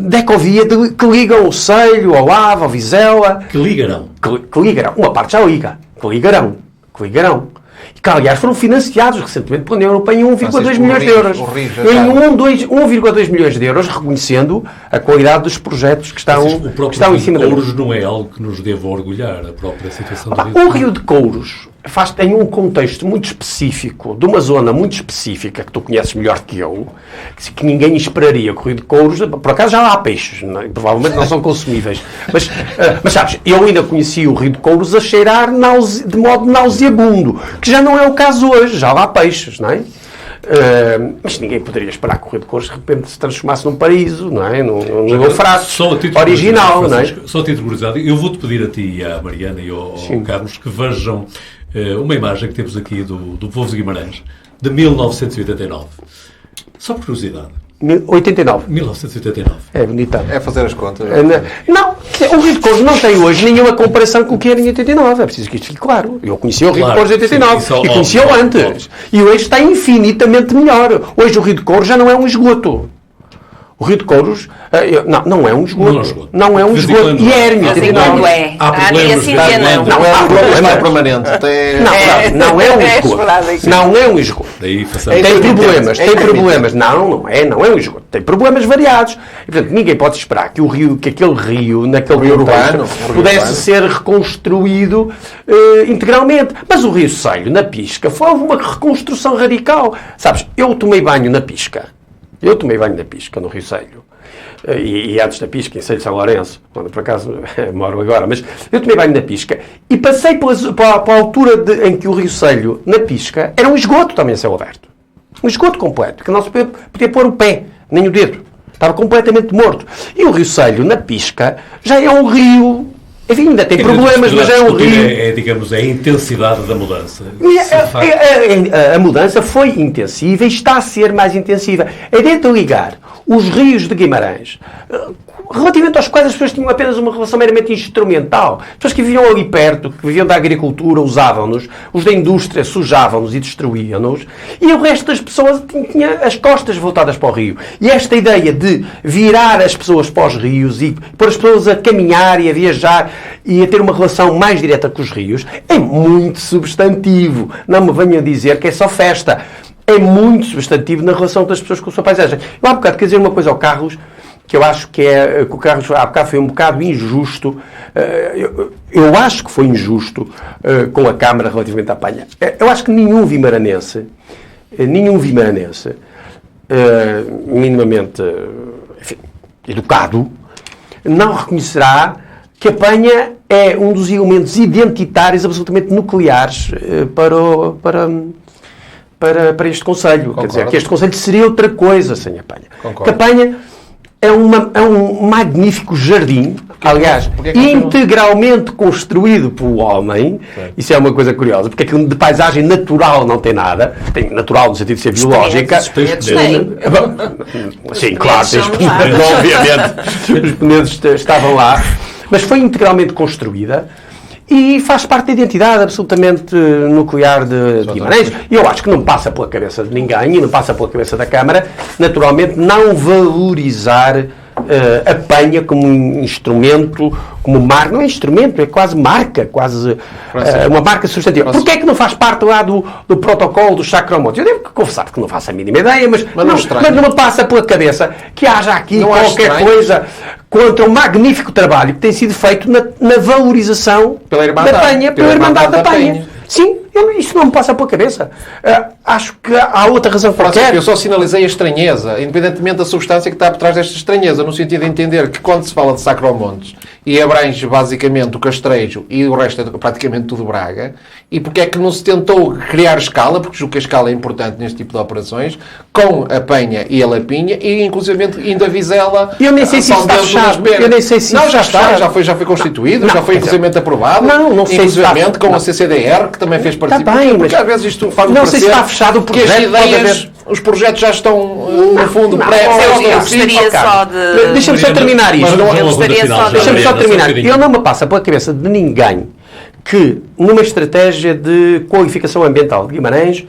da Ecovia que ligam o Celho, ao Ave, ao Vizela. Que ligarão. Que ligarão. Uma parte já liga. Que ligarão. E que, aliás, foram financiados recentemente pela União Europeia em 1,2 milhões de euros. Em 1,2 milhões de euros, reconhecendo a qualidade dos projetos que estão em cima da Couros não é algo que nos deva orgulhar, a própria situação do Rio. O Rio de Couros tem um contexto muito específico, de uma zona muito específica, que tu conheces melhor que eu, que ninguém esperaria que o Rio de Couros... Por acaso já há peixes, provavelmente não são consumíveis. Mas sabes, eu ainda conheci o Rio de Couros a cheirar de modo nauseabundo, que já não é o caso hoje, já lá há peixes, não é? Mas ninguém poderia esperar que o Rio de Couros de repente se transformasse num paraíso, não é? Num Eufrates original, não é? Só a título curiosidade, eu vou-te pedir a ti e à Mariana e ao Carlos que vejam uma imagem que temos aqui do povo de Guimarães, de 1989. Só por curiosidade. 1989. É bonita. É fazer as contas. Não, o Rio de Couros não tem hoje nenhuma comparação com o que era em 89. É preciso que isto fique claro. Eu conhecia o Rio de Couros em 89 e conhecia-o antes. E hoje está infinitamente melhor. Hoje o Rio de Couros já não é um esgoto. O Rio de Couros não é um esgoto. Não é um esgoto. E é Hérmia. Não é. Há problemas. Não é um problema permanente. Não é um esgoto. Não é um esgoto. Tem problemas. Não é um esgoto. Tem problemas variados. E, portanto, ninguém pode esperar que aquele rio, naquele contexto, pudesse ser reconstruído integralmente. Mas o Rio Celho, na Pisca, foi uma reconstrução radical. Sabes, eu tomei banho na Pisca, no Rio Celho. E antes da Pisca, em Celho de São Lourenço, onde por acaso moro agora, mas eu tomei banho na Pisca e passei para a altura em que o Rio Celho, na Pisca, era um esgoto também a céu aberto. Um esgoto completo, que não se podia pôr o pé, nem o dedo. Estava completamente morto. E o Rio Celho, na Pisca, já é um rio... Enfim, ainda tem problemas, mas é um rio... Digamos, é a intensidade da mudança. A mudança foi intensiva e está a ser mais intensiva. A ideia de ligar os rios de Guimarães, relativamente aos quais as pessoas tinham apenas uma relação meramente instrumental. As pessoas que viviam ali perto, que viviam da agricultura, usavam-nos, os da indústria sujavam-nos e destruíam-nos, e o resto das pessoas tinha as costas voltadas para o rio. E esta ideia de virar as pessoas para os rios e pôr as pessoas a caminhar e a viajar e a ter uma relação mais direta com os rios é muito substantivo. Não me venham dizer que é só festa. É muito substantivo na relação das pessoas com a sua paisagem. Eu há bocado quero dizer uma coisa ao Carlos, que eu acho que o Carlos há bocado foi um bocado injusto. Eu acho que foi injusto com a Câmara relativamente à Palha. Eu acho que nenhum vimaranense minimamente educado não reconhecerá que a Penha é um dos elementos identitários absolutamente nucleares para para este Conselho. Concordo. Quer dizer, que este Conselho seria outra coisa sem a Penha. Concordo. Que a Penha é um magnífico jardim, aliás, integralmente construído pelo homem. Isso é uma coisa curiosa, porque aquilo de paisagem natural não tem nada. Tem natural no sentido de ser biológica. Sim, claro, tem os penedos, obviamente. Os penedos estavam lá. Mas foi integralmente construída e faz parte da identidade absolutamente nuclear de Guimarães. E eu acho que não passa pela cabeça de ninguém e não passa pela cabeça da Câmara, naturalmente, não valorizar a Penha como um instrumento, como marca. Não é instrumento, é quase marca, quase uma marca substantiva. Porquê é que não faz parte lá do protocolo dos Sacromontes? Eu devo confessar que não faço a mínima ideia, mas não me passa pela cabeça que haja aqui qualquer coisa contra o magnífico trabalho que tem sido feito na valorização da Penha, pela Irmandade da Penha. Sim, isso não me passa pela cabeça. Acho que há outra razão qualquer. Eu só sinalizei a estranheza, independentemente da substância que está por trás desta estranheza, no sentido de entender que quando se fala de Sacromontes e abrange basicamente o Castrejo e o resto é praticamente tudo Braga, e porque é que não se tentou criar escala, porque julgo que a escala é importante neste tipo de operações, com a Penha e a Lapinha, e inclusivamente ainda a Vizela. Eu nem sei se isso está fechado. Eu nem sei se não, já está, já foi constituído, já foi inclusivamente aprovado. Não sei se está com a CCDR, que também fez participação. Está bem, porque às vezes isto faz não sei se está fechado o projeto. Porque as ideias, os projetos já estão, no fundo, eu gostaria só de... Deixa-me só terminar isto. Deixa-me só terminar. Eu não me passa pela cabeça de ninguém que, numa estratégia de qualificação ambiental de Guimarães,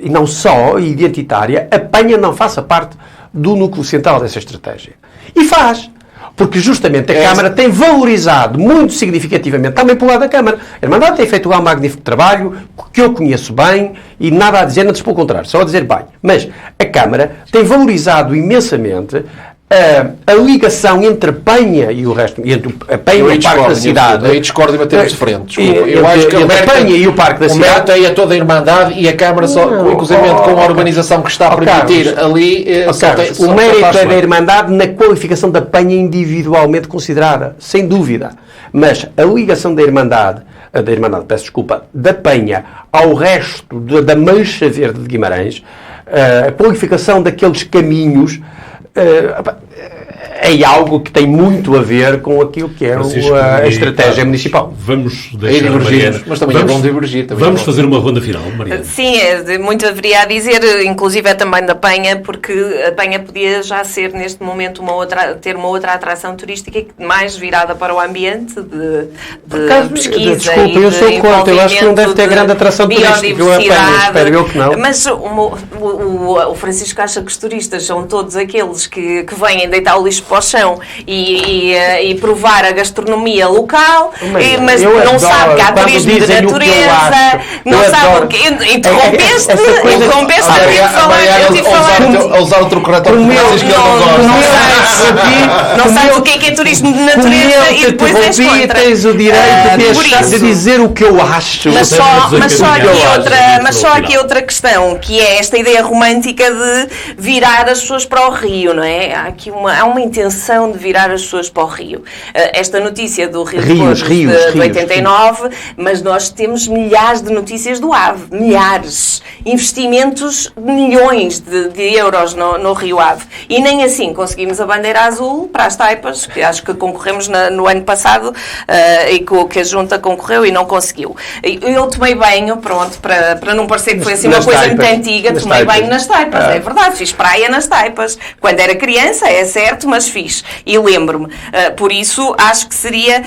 e não só, identitária, a Penha não faça parte do núcleo central dessa estratégia. E faz. Porque justamente a Câmara tem valorizado muito significativamente, também pelo lado da Câmara. A Irmandade tem feito lá um magnífico trabalho, que eu conheço bem, e nada a dizer, antes pelo contrário, só a dizer bem. Mas a Câmara tem valorizado imensamente a ligação entre a Penha e o resto, entre a Penha e o Parque da Cidade. Eu discordo e batemos de frente. Eu acho que a Penha e o Parque da Cidade. O mérito é toda a Irmandade e a Câmara, inclusive com a urbanização que está a permitir ali. O mérito é da Irmandade na qualificação da Penha individualmente considerada, sem dúvida. Mas a ligação da Irmandade, da Penha ao resto da Mancha Verde de Guimarães, a qualificação daqueles caminhos, é algo que tem muito a ver com aquilo que é a estratégia municipal. Vamos deixar Mariana. Mas também é bom divergir. Vamos fazer uma ronda final, Mariana. Sim, muito haveria a dizer, inclusive é também da Penha, porque a Penha podia já ser neste momento ter uma outra atração turística mais virada para o ambiente de pesquisa. Desculpa, eu sou contra, eu acho que não deve ter grande atração turística. Espero eu que não. Mas o Francisco acha que os turistas são todos aqueles que vêm deitar o lixo para o chão e provar a gastronomia local, mas não sabe que há turismo de natureza, não sabe o que... Interrompeste a tive de falar. A usar o trocuratório de Francisco, não sabes o que é turismo de natureza e depois és contra. Tens o direito de dizer o que eu acho. Mas só aqui outra questão, que é esta ideia romântica de virar as pessoas para o Rio, não é? Há uma intenção de virar as pessoas para o Rio. Esta notícia do Rio de 89, mas nós temos milhares de notícias do Ave, milhares. Investimentos de milhões de euros no Rio Ave. E nem assim conseguimos a bandeira azul para as taipas, que acho que concorremos no ano passado, e que a Junta concorreu e não conseguiu. Eu tomei banho, pronto, para não parecer que foi assim uma coisa muito antiga, tomei banho nas taipas, é verdade, fiz praia nas taipas. Quando era criança, é certo, mas fiz. E lembro-me. Por isso, acho que seria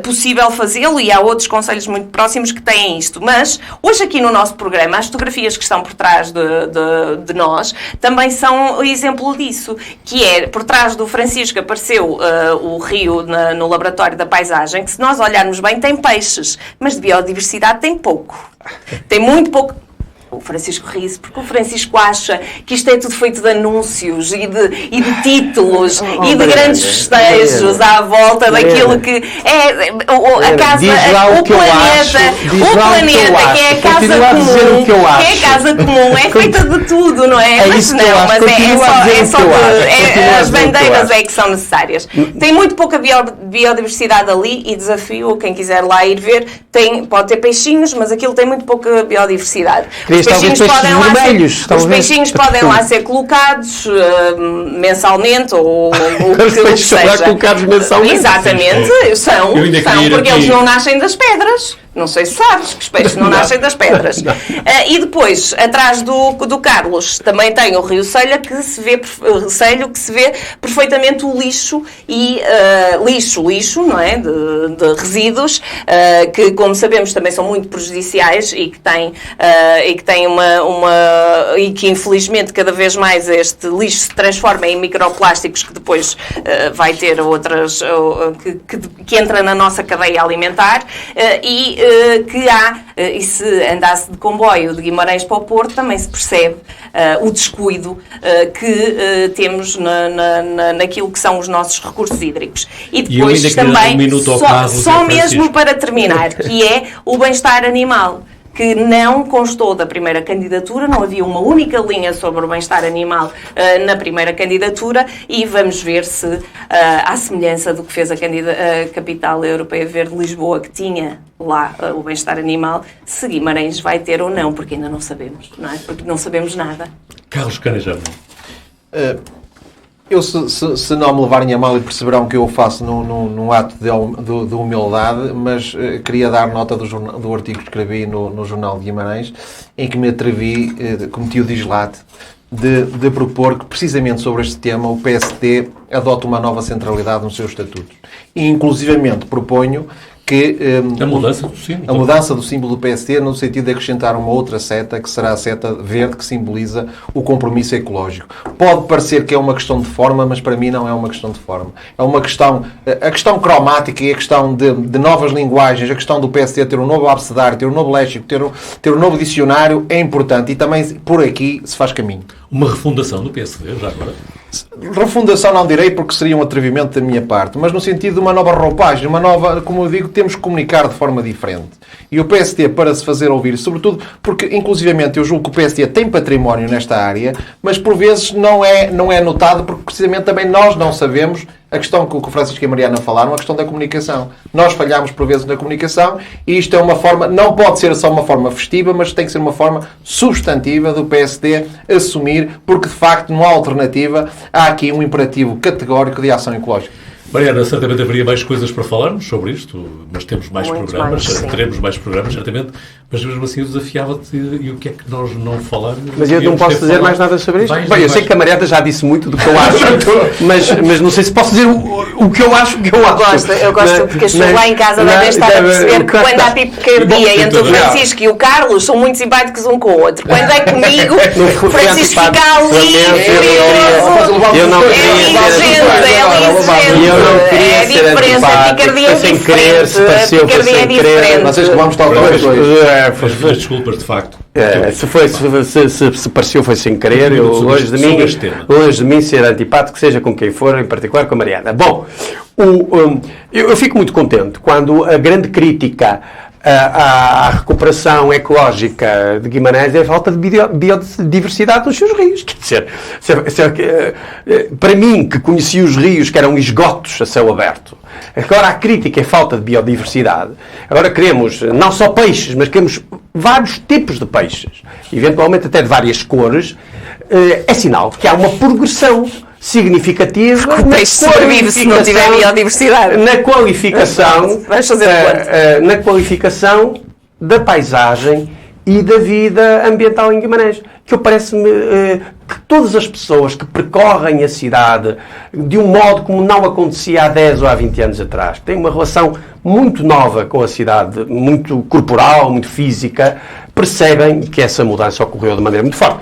possível fazê-lo e há outros concelhos muito próximos que têm isto. Mas, hoje aqui no nosso programa, as fotografias que estão por trás de nós também são exemplo disso. Que é, por trás do Francisco apareceu o rio no Laboratório da Paisagem, que se nós olharmos bem tem peixes, mas de biodiversidade tem pouco. Tem muito pouco. O Francisco ri-se, porque o Francisco acha que isto é tudo feito de anúncios e de títulos e de grandes festejos à volta daquilo que é a casa, o planeta, que é a casa comum, é feita de tudo, não é? Mas não, as bandeiras é que são necessárias. Tem muito pouca biodiversidade ali e desafio quem quiser lá ir ver, pode ter peixinhos, mas aquilo tem muito pouca biodiversidade. peixinhos podem lá ser colocados mensalmente ou os peixes são lá colocados mensalmente. Exatamente, são porque eles não nascem das pedras. Não sei se sabes que os peixes não nascem das pedras. E depois, atrás do Carlos, também tem o Rio Selho que se vê perfeitamente o lixo e lixo, não é? De resíduos, que, como sabemos, também são muito prejudiciais e que e que infelizmente cada vez mais este lixo se transforma em microplásticos que depois vai ter outras que entra na nossa cadeia alimentar que há, e se andasse de comboio de Guimarães para o Porto, também se percebe o descuido que temos naquilo que são os nossos recursos hídricos. E depois também, só mesmo para terminar, que é o bem-estar animal, que não constou da primeira candidatura, não havia uma única linha sobre o bem-estar animal na primeira candidatura, e vamos ver se, à semelhança do que fez a Capital Europeia Verde Lisboa, que tinha lá o bem-estar animal, se Guimarães vai ter ou não, porque ainda não sabemos, não é? Porque não sabemos nada. Carlos Canejano. Eu, se não me levarem a mal, e perceberão que eu faço num ato de humildade, mas queria dar nota do artigo que escrevi no Jornal de Guimarães, em que me atrevi, cometi o dislate, de propor que, precisamente sobre este tema, o PST adote uma nova centralidade nos seus estatutos. E, inclusivamente, proponho que a mudança do símbolo do PST, no sentido de acrescentar uma outra seta, que será a seta verde, que simboliza o compromisso ecológico. Pode parecer que é uma questão de forma, mas para mim não é uma questão de forma. É uma questão, a questão cromática e a questão de novas linguagens, a questão do PST ter um novo abecedário, ter um novo léxico, ter um novo dicionário, é importante, e também por aqui se faz caminho. Uma refundação do PSD, já agora? Refundação não direi, porque seria um atrevimento da minha parte, mas no sentido de uma nova roupagem, uma nova, como eu digo, temos que comunicar de forma diferente. E o PSD, para se fazer ouvir, sobretudo porque, inclusivamente, eu julgo que o PSD tem património nesta área, mas por vezes não é notado, porque precisamente também nós não sabemos a questão que o Francisco e a Mariana falaram, a questão da comunicação. Nós falhamos por vezes na comunicação, e isto é uma forma, não pode ser só uma forma festiva, mas tem que ser uma forma substantiva do PSD assumir, porque de facto não há alternativa, há aqui um imperativo categórico de ação ecológica. Mariana, certamente haveria mais coisas para falarmos sobre isto, mas temos mais programas, teremos mais programas, certamente, mas mesmo assim eu desafiava-te, e o que é que nós não falamos? Mas eu não posso dizer mais nada sobre isto? Bem, eu sei que a Mariana já disse muito do que eu acho, mas não sei se posso dizer o que eu acho, Eu gosto porque as pessoas lá em casa devem estar a perceber que quando há picardia entre o Francisco e o Carlos, são muito simpáticos um com o outro. Quando é comigo, o Francisco fica ali, eu não queria ser antipático, sem querer, se pareceu, foi sem querer. Vocês que vamos talvez dois. Desculpas, de facto. Se pareceu, foi sem querer. Longe de mim ser antipático, seja com quem for, em particular com a Mariana. Bom, eu fico muito contente quando a grande crítica à recuperação ecológica de Guimarães é a falta de biodiversidade nos seus rios. Quer dizer, para mim, que conheci os rios que eram esgotos a céu aberto, agora a crítica é falta de biodiversidade. Agora queremos não só peixes, mas queremos vários tipos de peixes, eventualmente até de várias cores. É sinal que há uma progressão significativa. O peixe sobrevive se não tiver biodiversidade. Na qualificação da paisagem e da vida ambiental em Guimarães. Que parece-me que todas as pessoas que percorrem a cidade de um modo como não acontecia há 10 ou há 20 anos atrás, têm uma relação muito nova com a cidade, muito corporal, muito física, percebem que essa mudança ocorreu de maneira muito forte.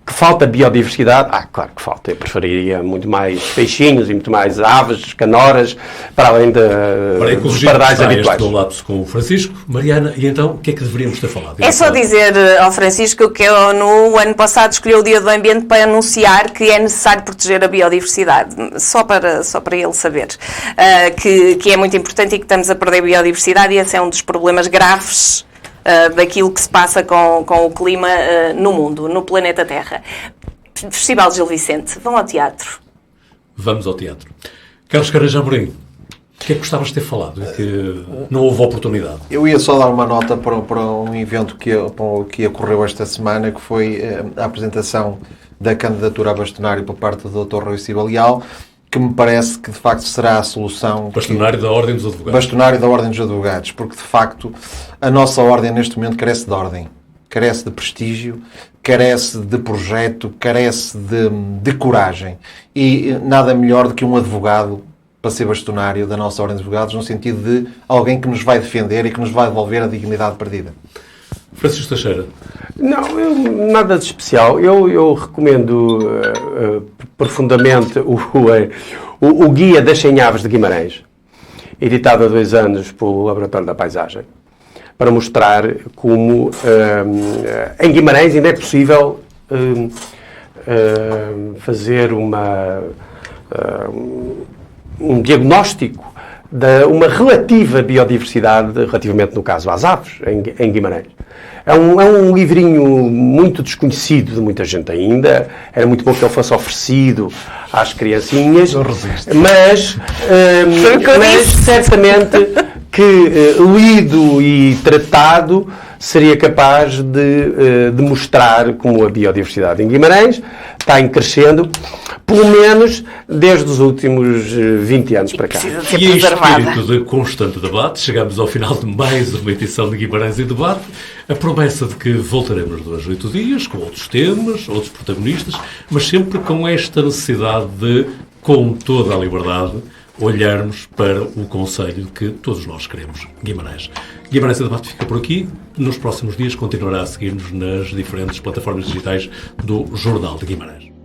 Que falta biodiversidade? Claro que falta. Eu preferiria muito mais peixinhos e muito mais aves, canoras, para além dos pardais habituais. Estou lapso com o Francisco. Mariana, e então, o que é que deveríamos ter falado? É só dizer ao Francisco que eu, no ano passado, escolhi o Dia do Ambiente para anunciar que é necessário proteger a biodiversidade. Só para ele saber que é muito importante e que estamos a perder biodiversidade, e esse é um dos problemas graves daquilo que se passa com o clima no mundo, no planeta Terra. Festival Gil Vicente, vão ao teatro. Vamos ao teatro. Carlos Canejano Amorim. que é que gostavas de ter falado e que não houve oportunidade? Eu ia só dar uma nota para um evento que ocorreu esta semana, que foi a apresentação da candidatura a bastonário por parte do Dr. Rui Silva Leal, que me parece que de facto será a solução. Bastonário da Ordem dos Advogados. Bastonário da Ordem dos Advogados, porque de facto a nossa ordem neste momento carece de ordem, carece de prestígio, carece de projeto, carece de coragem. E nada melhor do que um advogado para ser bastonário da nossa Ordem dos Advogados, no sentido de alguém que nos vai defender e que nos vai devolver a dignidade perdida. Francisco Teixeira. Não, nada de especial. Eu recomendo profundamente o Guia das 100 Aves de Guimarães, editado há 2 anos pelo Laboratório da Paisagem, para mostrar como em Guimarães ainda é possível fazer um diagnóstico de uma relativa biodiversidade, relativamente, no caso, às aves, em Guimarães. É um livrinho muito desconhecido de muita gente ainda. Era muito bom que ele fosse oferecido às criancinhas. Mas certamente que lido e tratado seria capaz de mostrar como a biodiversidade em Guimarães está em crescendo, pelo menos desde os últimos 20 anos para cá. E em espírito de constante debate, chegamos ao final de mais uma edição de Guimarães em Debate. A promessa de que voltaremos durante 8 dias, com outros temas, outros protagonistas, mas sempre com esta necessidade de, com toda a liberdade, olharmos para o concelho que todos nós queremos, Guimarães. Guimarães em Debate fica por aqui. Nos próximos dias continuará a seguir-nos nas diferentes plataformas digitais do Jornal de Guimarães.